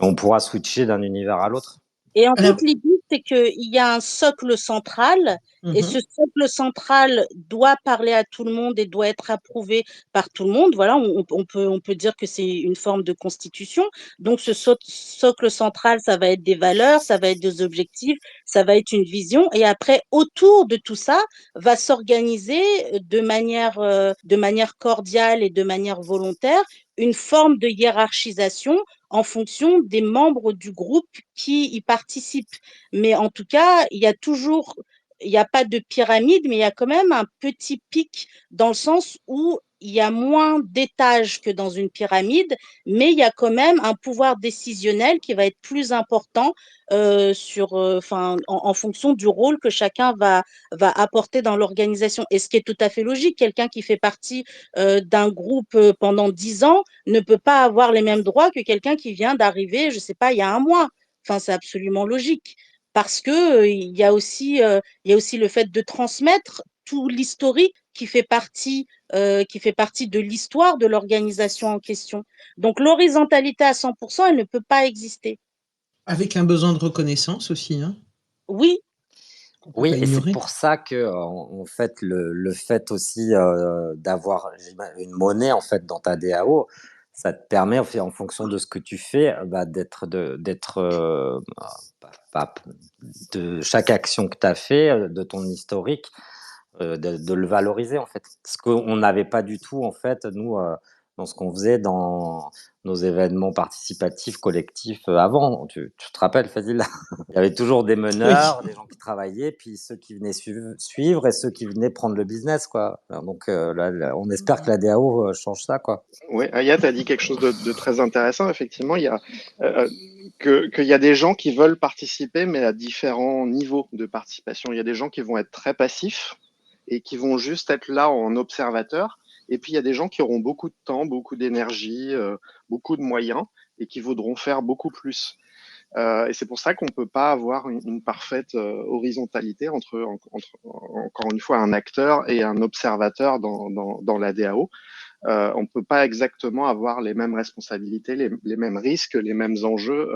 on pourra switcher d'un univers à l'autre. Et en Alors, fait, l'idée, c'est qu'il y a un socle central, et ce socle central doit parler à tout le monde et doit être approuvé par tout le monde. Voilà, on peut dire que c'est une forme de constitution. Donc, ce socle central, ça va être des valeurs, ça va être des objectifs, ça va être une vision. Et après, autour de tout ça, va s'organiser de manière cordiale et de manière volontaire une forme de hiérarchisation en fonction des membres du groupe qui y participent. Mais en tout cas, il n'y a pas de pyramide, mais il y a quand même un petit pic dans le sens où il y a moins d'étages que dans une pyramide, mais il y a quand même un pouvoir décisionnel qui va être plus important en fonction du rôle que chacun va apporter dans l'organisation. Et ce qui est tout à fait logique, quelqu'un qui fait partie d'un groupe pendant 10 ans ne peut pas avoir les mêmes droits que quelqu'un qui vient d'arriver, je ne sais pas, il y a un mois. Enfin, c'est absolument logique. Parce que il y a aussi le fait de transmettre tout l'historique qui fait partie de l'histoire de l'organisation en question. Donc, l'horizontalité à 100%, elle ne peut pas exister. avec un besoin de reconnaissance aussi, hein, Oui, qu'on ne peut Oui, pas et c'est ignorer. pour ça que en fait le fait aussi d'avoir une monnaie en fait dans ta DAO, ça te permet en fonction de ce que tu fais, d'être de chaque action que tu as fait, de ton historique, de le valoriser en fait. Ce qu'on n'avait pas du tout en fait nous dans ce qu'on faisait dans nos événements participatifs collectifs avant. Tu te rappelles, Fadil? Il y avait toujours des Oui. meneurs, des gens qui travaillaient, puis ceux qui venaient suivre et ceux qui venaient prendre le business, quoi. Donc là, on espère que la DAO change ça, quoi. Oui, Ayat a dit quelque chose de très intéressant. Effectivement, il y a qu'il y a des gens qui veulent participer, mais à différents niveaux de participation. Il y a des gens qui vont être très passifs et qui vont juste être là en observateur. Et puis, il y a des gens qui auront beaucoup de temps, beaucoup d'énergie, beaucoup de moyens et qui voudront faire beaucoup plus. Et c'est pour ça qu'on peut pas avoir une parfaite horizontalité entre, encore une fois, un acteur et un observateur dans la DAO. On ne peut pas exactement avoir les mêmes responsabilités, les mêmes risques, les mêmes enjeux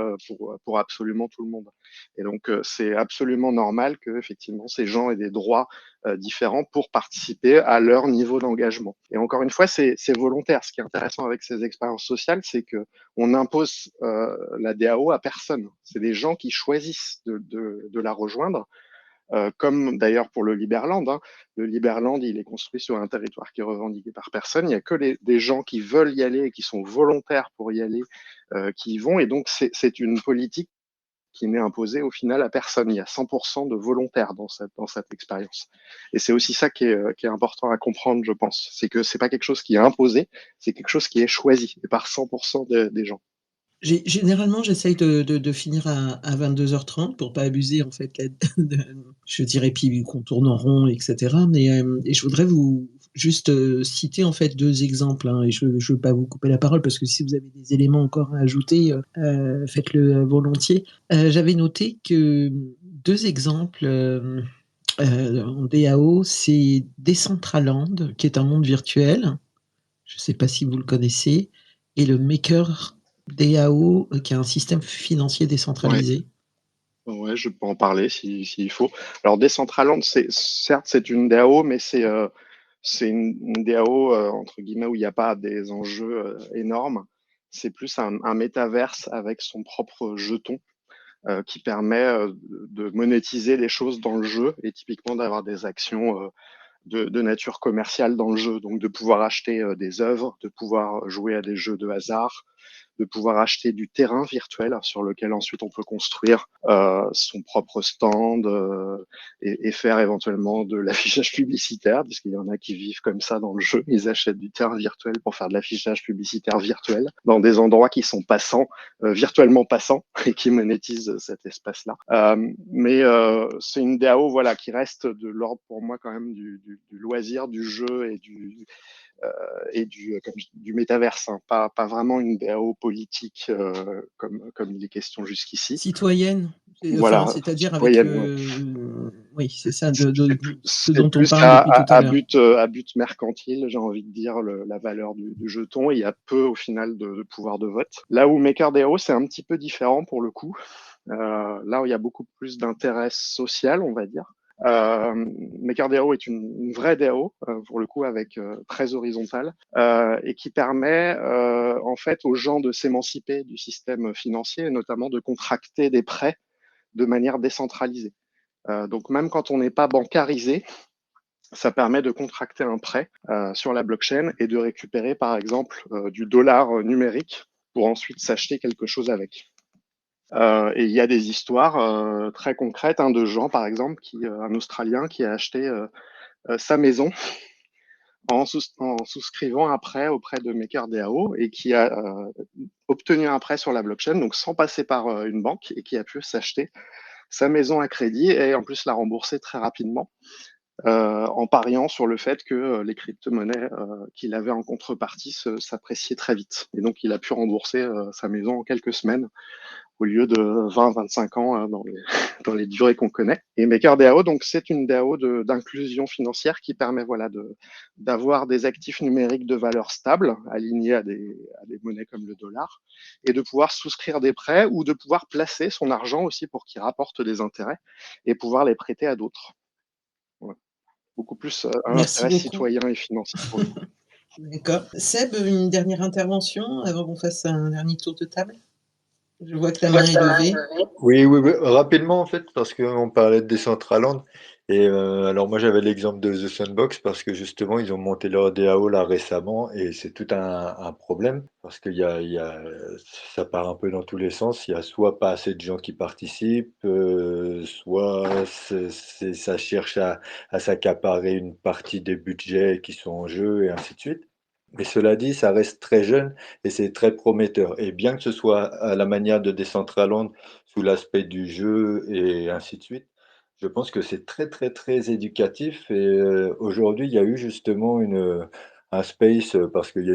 pour absolument tout le monde. Et donc, c'est absolument normal que effectivement ces gens aient des droits différents pour participer à leur niveau d'engagement. Et encore une fois, c'est volontaire. Ce qui est intéressant avec ces expériences sociales, c'est que on impose la DAO à personne. C'est des gens qui choisissent de la rejoindre. Comme d'ailleurs pour le Liberland. Hein. Le Liberland, il est construit sur un territoire qui est revendiqué par personne. Il n'y a que des gens qui veulent y aller et qui sont volontaires pour y aller qui y vont. Et donc, c'est une politique qui n'est imposée au final à personne. Il y a 100% de volontaires dans cette expérience. Et c'est aussi ça qui est important à comprendre, je pense. C'est que c'est pas quelque chose qui est imposé, c'est quelque chose qui est choisi et par 100% des gens. Généralement, j'essaye de finir à 22h30 pour pas abuser, en fait, je dirais, puis qu'on tourne en rond, etc. Mais et je voudrais vous juste citer, en fait, 2 exemples, hein, et je veux pas vous couper la parole parce que si vous avez des éléments encore à ajouter, faites-le volontiers. J'avais noté que 2 exemples en DAO, c'est Decentraland, qui est un monde virtuel. Je sais pas si vous le connaissez, et le Maker DAO, qui est un système financier décentralisé. Ouais, je peux en parler s'il faut. Alors, Decentraland, certes, c'est une DAO, mais c'est une DAO, entre guillemets, où il n'y a pas des enjeux énormes. C'est plus un métaverse avec son propre jeton qui permet de monétiser les choses dans le jeu et typiquement d'avoir des actions de nature commerciale dans le jeu. Donc, de pouvoir acheter des œuvres, de pouvoir jouer à des jeux de hasard, de pouvoir acheter du terrain virtuel sur lequel ensuite on peut construire son propre stand et faire éventuellement de l'affichage publicitaire, parce qu'il y en a qui vivent comme ça dans le jeu. Ils achètent du terrain virtuel pour faire de l'affichage publicitaire virtuel dans des endroits qui sont passants, virtuellement passants, et qui monétisent cet espace-là. Mais c'est une DAO voilà, qui reste de l'ordre pour moi quand même du loisir, du jeu et du métaverse, hein. Pas vraiment une DAO politique comme il est question jusqu'ici. Citoyenne, Voilà, enfin, c'est-à-dire avec oui, c'est ça ce c'est dont on plus parle depuis tout à l'heure. à but mercantile, j'ai envie de dire, la valeur du jeton. Il y a peu au final de pouvoir de vote. Là où MakerDAO, c'est un petit peu différent pour le coup. Là où il y a beaucoup plus d'intérêt social, on va dire. MakerDAO est une vraie DAO pour le coup avec très horizontale et qui permet en fait aux gens de s'émanciper du système financier et notamment de contracter des prêts de manière décentralisée. Donc même quand on n'est pas bancarisé, ça permet de contracter un prêt sur la blockchain et de récupérer par exemple du dollar numérique pour ensuite s'acheter quelque chose avec. Et il y a des histoires très concrètes de gens, par exemple, un Australien qui a acheté sa maison en souscrivant un prêt auprès de MakerDAO et qui a obtenu un prêt sur la blockchain, donc sans passer par une banque, et qui a pu s'acheter sa maison à crédit et en plus la rembourser très rapidement. En pariant sur le fait que les crypto-monnaies qu'il avait en contrepartie s'appréciaient très vite. Et donc, il a pu rembourser sa maison en quelques semaines au lieu de 20-25 ans dans les durées qu'on connaît. Et MakerDAO, donc, c'est une DAO d'inclusion financière qui permet voilà, d'avoir des actifs numériques de valeur stable, alignés à des monnaies comme le dollar, et de pouvoir souscrire des prêts ou de pouvoir placer son argent aussi pour qu'il rapporte des intérêts et pouvoir les prêter à d'autres. Voilà. Beaucoup plus un Merci intérêt beaucoup. citoyen et financier. D'accord. Seb, une dernière intervention avant qu'on fasse un dernier tour de table? Je vois que la main est levée. Oui, rapidement en fait, parce qu'on parlait de Decentraland. Et alors moi j'avais l'exemple de The Sandbox parce que justement ils ont monté leur DAO là récemment et c'est tout un problème parce qu'il y a ça part un peu dans tous les sens. Il y a soit pas assez de gens qui participent, soit ça cherche à s'accaparer une partie des budgets qui sont en jeu et ainsi de suite. Mais cela dit, ça reste très jeune et c'est très prometteur. Et bien que ce soit à la manière de Decentraland sous l'aspect du jeu et ainsi de suite, je pense que c'est très, très, très éducatif et aujourd'hui, il y a eu justement un space parce il y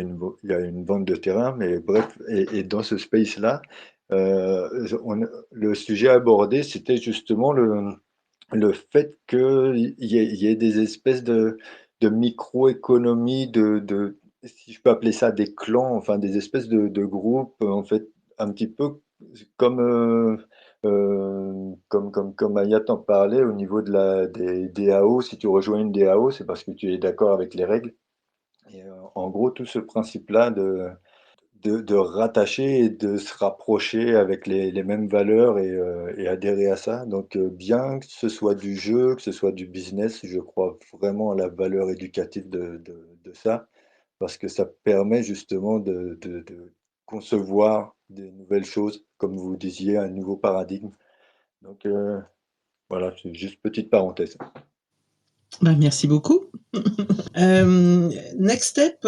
a une vente de terrain, mais bref, et dans ce space-là, le sujet abordé, c'était justement le fait qu'il y ait des espèces de micro-économies, si je peux appeler ça des clans, enfin des espèces de groupes, en fait, un petit peu comme, comme Ayat en parlait au niveau des DAO. Si tu rejoins une DAO, c'est parce que tu es d'accord avec les règles. Et en gros, tout ce principe-là de rattacher et de se rapprocher avec les mêmes valeurs et adhérer à ça. Donc, bien que ce soit du jeu, que ce soit du business, je crois vraiment à la valeur éducative de ça, parce que ça permet justement de concevoir des nouvelles choses, comme vous disiez, un nouveau paradigme. Donc, voilà, c'est juste petite parenthèse. Bah, merci beaucoup. Next step,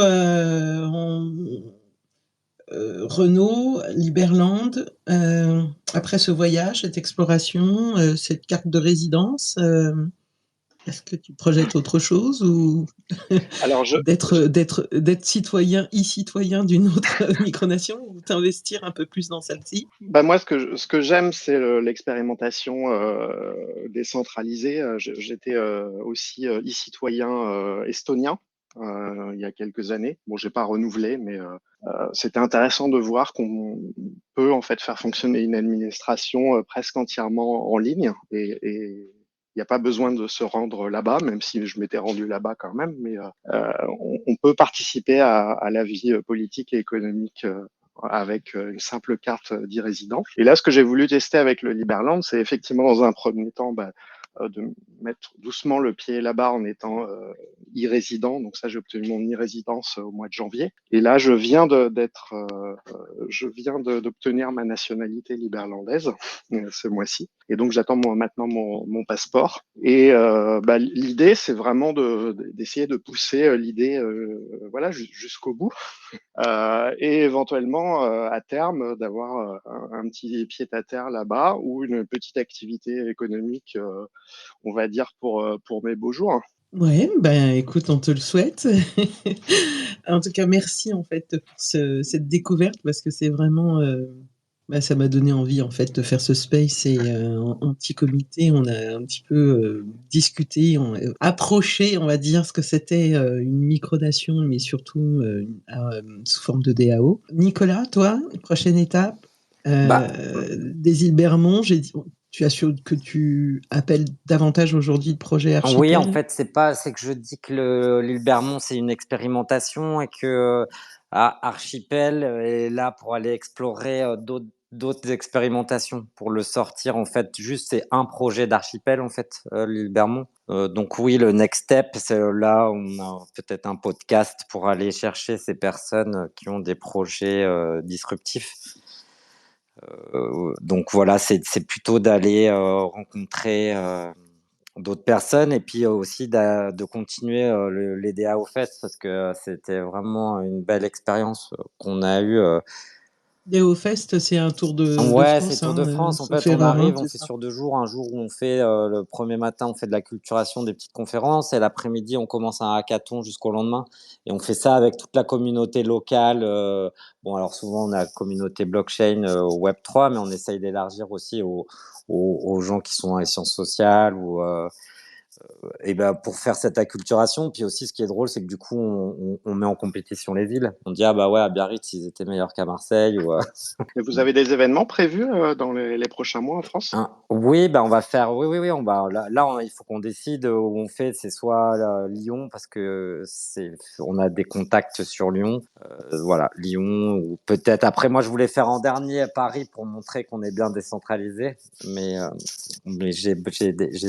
Renaud, Liberland, après ce voyage, cette exploration, cette carte de résidence, est-ce que tu projettes autre chose ou Alors, d'être citoyen, e-citoyen d'une autre micronation ou t'investir un peu plus dans celle-ci? bah moi, ce que j'aime, c'est l'expérimentation décentralisée. J'étais aussi e-citoyen estonien il y a quelques années. Bon, j'ai pas renouvelé, mais c'était intéressant de voir qu'on peut en fait faire fonctionner une administration presque entièrement en ligne et il n'y a pas besoin de se rendre là-bas, même si je m'étais rendu là-bas quand même, mais on peut participer à la vie politique et économique avec une simple carte d'e-résident. Et là, ce que j'ai voulu tester avec le Liberland, c'est effectivement dans un premier temps de mettre doucement le pied là-bas en étant e-résident. Donc ça, j'ai obtenu mon e-résidence au mois de janvier. Et là, je viens d'obtenir ma nationalité liberlandaise ce mois-ci. Et donc, j'attends maintenant mon passeport. Et l'idée, c'est vraiment d'essayer de pousser l'idée voilà, jusqu'au bout. Et éventuellement, à terme, d'avoir un petit pied-à-terre là-bas ou une petite activité économique, on va dire, pour mes beaux jours. Ouais, ben écoute, on te le souhaite. En tout cas, merci en fait pour cette découverte parce que c'est vraiment, ça m'a donné envie en fait de faire ce space et en petit comité, on a un petit peu discuté, approché, on va dire, ce que c'était une micronation, mais surtout sous forme de DAO. Nicolas, toi, prochaine étape, Bah, des îles Bermond, tu assures que tu appelles davantage aujourd'hui le projet oui, en Archipel? fait, c'est que je dis que l'île Bermond, c'est une expérimentation et que Archipel est là pour aller explorer d'autres expérimentations. Pour le sortir, en fait, juste c'est un projet d'Archipel, en fait, l'île Bermond. Donc oui, le next step, c'est là où on a peut-être un podcast pour aller chercher ces personnes qui ont des projets disruptifs. Donc voilà, c'est plutôt d'aller rencontrer d'autres personnes et puis aussi de continuer les DAO Fest parce que c'était vraiment une belle expérience qu'on a eue. Léo Fest, c'est un tour de Ouais, c'est France, Tour de France. En sauf fait, on erreur, arrive, on c'est fait ça? sur 2 jours. Un jour où on fait le premier matin, on fait de la culturation, des petites conférences, et l'après-midi, on commence un hackathon jusqu'au lendemain. Et on fait ça avec toute la communauté locale. Bon, alors souvent, on a la communauté blockchain Web3, mais on essaye d'élargir aussi aux gens qui sont dans les sciences sociales ou et ben pour faire cette acculturation. Puis aussi, ce qui est drôle, c'est que du coup, on met en compétition les villes. On dit ah bah ouais, à Biarritz, ils étaient meilleurs qu'à Marseille ou Et vous avez des événements prévus dans les prochains mois en France? Oui, bah on va faire. Oui. On va il faut qu'on décide où on fait. C'est soit Lyon parce que on a des contacts sur Lyon. Voilà, Lyon ou peut-être après. Moi, je voulais faire en dernier à Paris pour montrer qu'on est bien décentralisé, mais j'ai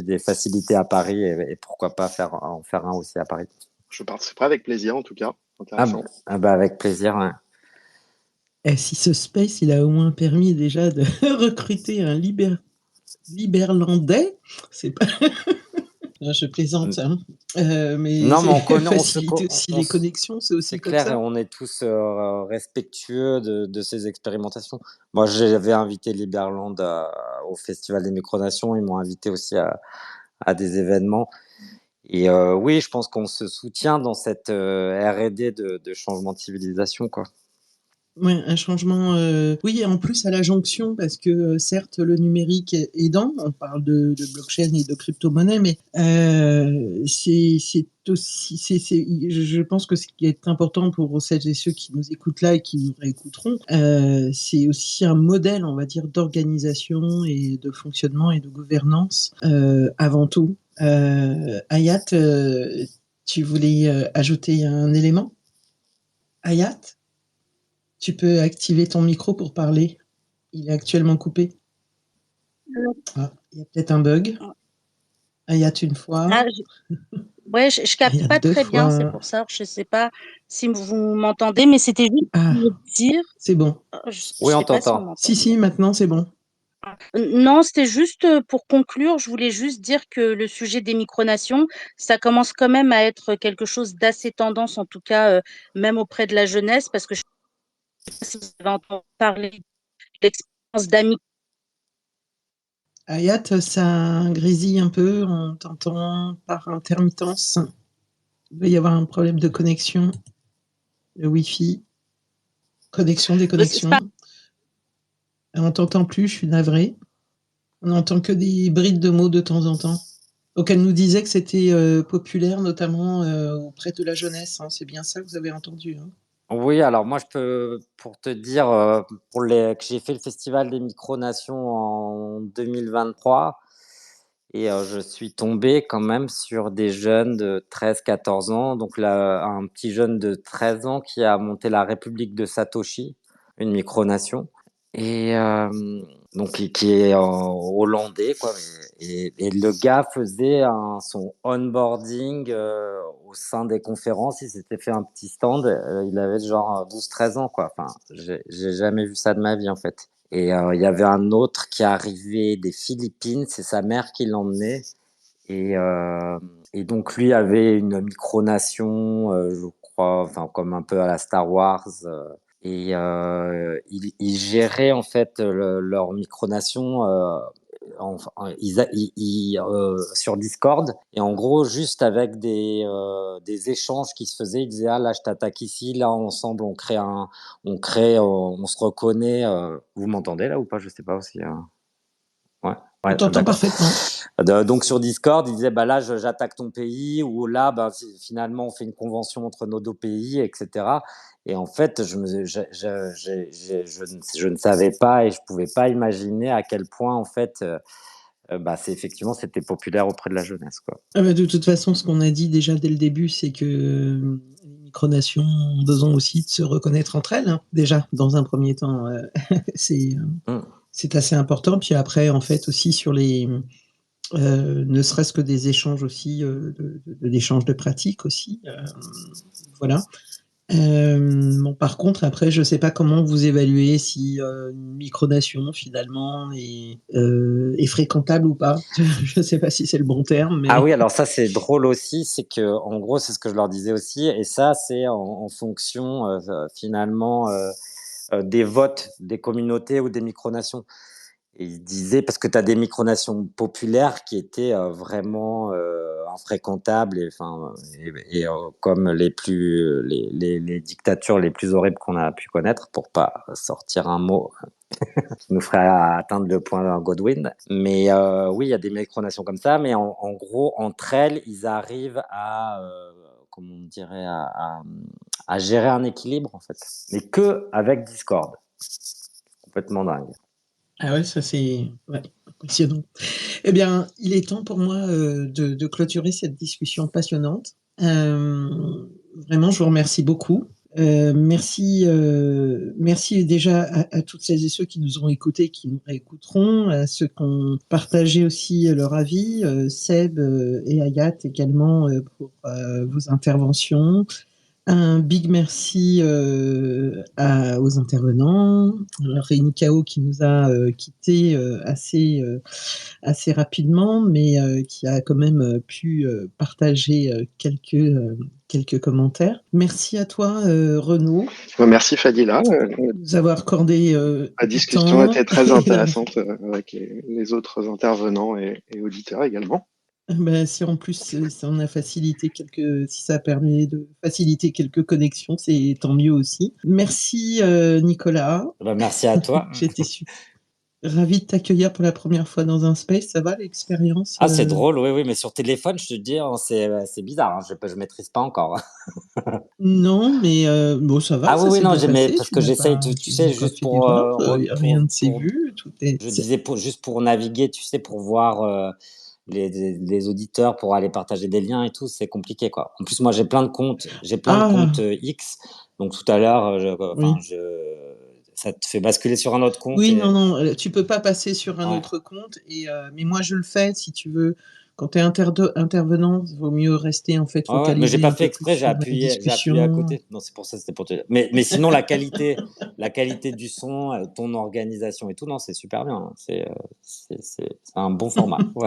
des facilités à Paris Paris et pourquoi pas en faire un aussi à Paris. Je participerai avec plaisir, en tout cas. Ah, Intéressant. avec plaisir. Ouais. Et si ce space, il a au moins permis déjà de recruter un Liberlandais, c'est pas. Je plaisante, hein. Mais Non, mais on faciliter aussi les connexions, c'est aussi c'est comme clair, et ça. on est tous respectueux de ces expérimentations. Moi, j'avais invité Liberland au Festival des Micronations. Ils m'ont invité aussi à des événements. Et oui, je pense qu'on se soutient dans cette R&D de changement de civilisation, quoi. Ouais, un changement, oui, en plus à la jonction, parce que certes, le numérique aidant, on parle de blockchain et de crypto-monnaie, mais c'est aussi, je pense que ce qui est important pour celles et ceux qui nous écoutent là et qui nous réécouteront, c'est aussi un modèle, on va dire, d'organisation et de fonctionnement et de gouvernance avant tout. Hayat, tu voulais ajouter un élément? Hayat? Tu peux activer ton micro pour parler. Il est actuellement coupé. Ah, il y a peut-être un bug. Hayat une fois. Ouais, je capte pas très bien, c'est pour ça. Je sais pas si vous m'entendez, mais c'était juste pour dire. C'est bon. Oui, on t'entend. Si, maintenant c'est bon. Non, c'était juste pour conclure, je voulais juste dire que le sujet des micronations, ça commence quand même à être quelque chose d'assez tendance, en tout cas, même auprès de la jeunesse, parce que je sais pas si vous avez entendu parler de l'expérience d'amis. Hayat, ça grésille un peu, on t'entend par intermittence. Il doit y avoir un problème de connexion, de Wi-Fi, connexion, déconnexion. On t'entend plus, je suis navrée. On n'entend que des brides de mots de temps en temps. Donc elle nous disait que c'était populaire, notamment auprès de la jeunesse. Hein. C'est bien ça que vous avez entendu. Hein. Oui, alors moi, je peux, pour te dire, que j'ai fait le Festival des Micronations en 2023, et je suis tombé quand même sur des jeunes de 13-14 ans. Donc là, un petit jeune de 13 ans qui a monté la République de Satoshi, une micronation. Et donc qui est hollandais, quoi. Et le gars faisait son onboarding au sein des conférences. Il s'était fait un petit stand. Il avait genre 12-13 ans, quoi. Enfin, j'ai jamais vu ça de ma vie, en fait. Et il y avait un autre qui arrivait des Philippines. C'est sa mère qui l'emmenait. Et donc lui avait une micronation, je crois, enfin comme un peu à la Star Wars. Et ils géraient en fait leur micronation sur Discord, et en gros juste avec des échanges qui se faisaient. Ils disaient ah là je t'attaque ici, là ensemble on se reconnaît. Vous m'entendez là ou pas? Je sais pas aussi. Ouais. On t'entend parfaitement. Donc sur Discord, ils disaient bah là j'attaque ton pays, ou là bah, finalement on fait une convention entre nos deux pays, etc. Et en fait je ne savais pas et je pouvais pas imaginer à quel point en fait bah c'était populaire auprès de la jeunesse, quoi. Ah bah de toute façon, ce qu'on a dit déjà dès le début, c'est que les micronations ont besoin aussi de se reconnaître entre elles. Hein. Déjà, dans un premier temps, c'est assez important. Puis après, en fait, aussi sur les, ne serait-ce que des échanges aussi, d'échanges de pratiques aussi. Voilà. Bon, par contre, après, je ne sais pas comment vous évaluez si une micronation finalement est fréquentable ou pas. Je ne sais pas si c'est le bon terme. Mais... Ah oui, alors ça c'est drôle aussi, c'est que en gros c'est ce que je leur disais aussi, et ça c'est en fonction finalement des votes des communautés ou des micronations. Et ils disaient, parce que tu as des micronations populaires qui étaient vraiment infréquentables, et comme les dictatures les plus horribles qu'on a pu connaître, pour pas sortir un mot qui nous ferait atteindre le point Godwin. Mais oui, il y a des micronations comme ça, mais en gros, entre elles, ils arrivent à, comment on dirait, à gérer un équilibre, en fait. Mais que avec Discord. Complètement dingue. Ah ouais, ça c'est impressionnant. Eh bien, il est temps pour moi de clôturer cette discussion passionnante. Vraiment, je vous remercie beaucoup. Merci déjà à toutes celles et ceux qui nous ont écoutés, qui nous réécouteront, à ceux qui ont partagé aussi leur avis, Seb et Agathe également pour vos interventions. Un big merci aux intervenants, Rémi Cao qui nous a quittés assez rapidement, mais qui a quand même pu partager quelques commentaires. Merci à toi, Renaud. Merci Fadila. De nous avoir accordé la du discussion temps. était très intéressante avec les autres intervenants et auditeurs également. Ben, si en plus ça en a facilité si ça permet de faciliter quelques connexions, c'est tant mieux aussi. Merci Nicolas. Merci à toi. J'étais ravi de t'accueillir pour la première fois dans un space. Ça va l'expérience? Ah, c'est drôle, oui, mais sur téléphone, je te dis, c'est bizarre, hein, je maîtrise pas encore. Non, mais bon, ça va. Ah ça oui, s'est non, bien passé. parce que j'essaye, tu sais, juste pour. Rien ne s'est vu. Je disais juste pour naviguer, tu sais, pour voir les auditeurs, pour aller partager des liens et tout, c'est compliqué, quoi. En plus, moi, j'ai plein de comptes X, donc tout à l'heure, ça te fait basculer sur un autre compte. Oui, non, tu peux pas passer sur un autre compte. Mais moi, je le fais, si tu veux. Quand tu es intervenant, il vaut mieux rester en fait focalisé. Mais j'ai pas fait exprès, j'ai appuyé à côté. Non, c'est pour ça, c'était pour te dire. Mais sinon, la qualité du son, ton organisation et tout, non, c'est super bien. C'est un bon format. Ouais.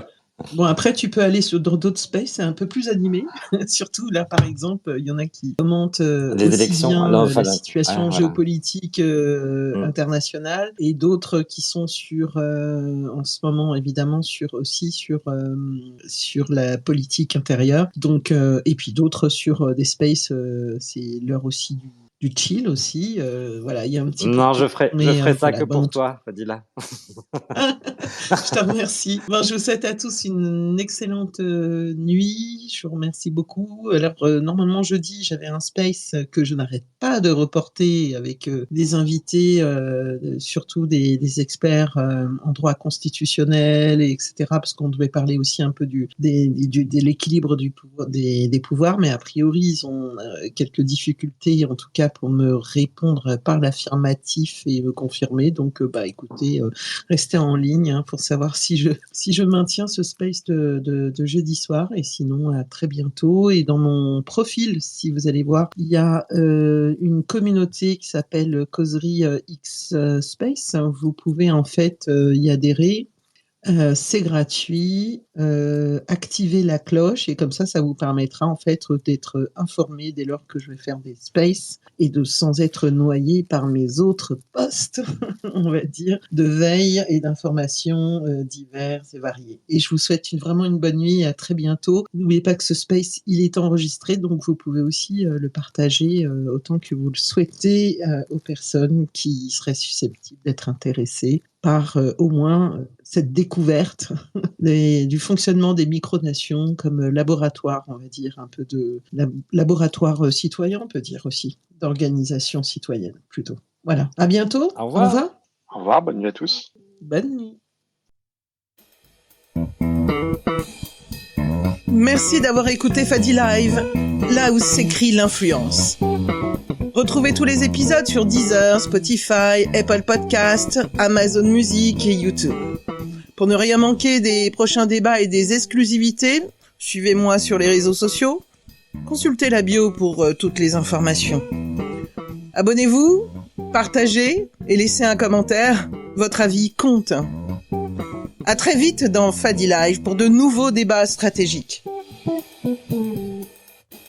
Bon, après, tu peux aller dans d'autres spaces, c'est un peu plus animé. Surtout là, par exemple, il y en a qui commentent aussi élections, bien la situation géopolitique internationale, et d'autres qui sont en ce moment, évidemment, sur la politique intérieure. Donc, et puis d'autres sur des spaces, c'est l'heure aussi du chill aussi. Voilà, il y a un petit peu. Non, je ferai ça que pour toi, Fadila. Je te remercie. Je vous souhaite à tous une excellente nuit. Je vous remercie beaucoup. Alors, normalement, jeudi, j'avais un space que je n'arrête pas de reporter avec des invités, surtout des experts en droit constitutionnel, etc., parce qu'on devait parler aussi un peu de l'équilibre des pouvoirs, mais a priori, ils ont quelques difficultés, en tout cas, pour me répondre par l'affirmatif et me confirmer. Donc, écoutez, restez en ligne pour savoir si je maintiens ce space de jeudi soir, et sinon à très bientôt. Et dans mon profil, si vous allez voir, il y a une communauté qui s'appelle Causerie X Space. Vous pouvez en fait y adhérer. C'est gratuit, activez la cloche et comme ça vous permettra en fait d'être informé dès lors que je vais faire des spaces et sans être noyé par mes autres posts, on va dire, de veille et d'informations diverses et variées. Et je vous souhaite vraiment une bonne nuit et à très bientôt. N'oubliez pas que ce space, il est enregistré, donc vous pouvez aussi le partager autant que vous le souhaitez aux personnes qui seraient susceptibles d'être intéressées par au moins cette découverte du fonctionnement des micronations comme laboratoire, on va dire, un peu de laboratoire citoyen, on peut dire aussi, d'organisation citoyenne plutôt. Voilà, à bientôt. Au revoir. Au revoir. Au revoir, bonne nuit à tous. Bonne nuit. Merci d'avoir écouté Fadi Live, là où s'écrit l'influence. Retrouvez tous les épisodes sur Deezer, Spotify, Apple Podcasts, Amazon Music et YouTube. Pour ne rien manquer des prochains débats et des exclusivités, suivez-moi sur les réseaux sociaux. Consultez la bio pour toutes les informations. Abonnez-vous, partagez et laissez un commentaire. Votre avis compte. À très vite dans Fadi Live pour de nouveaux débats stratégiques.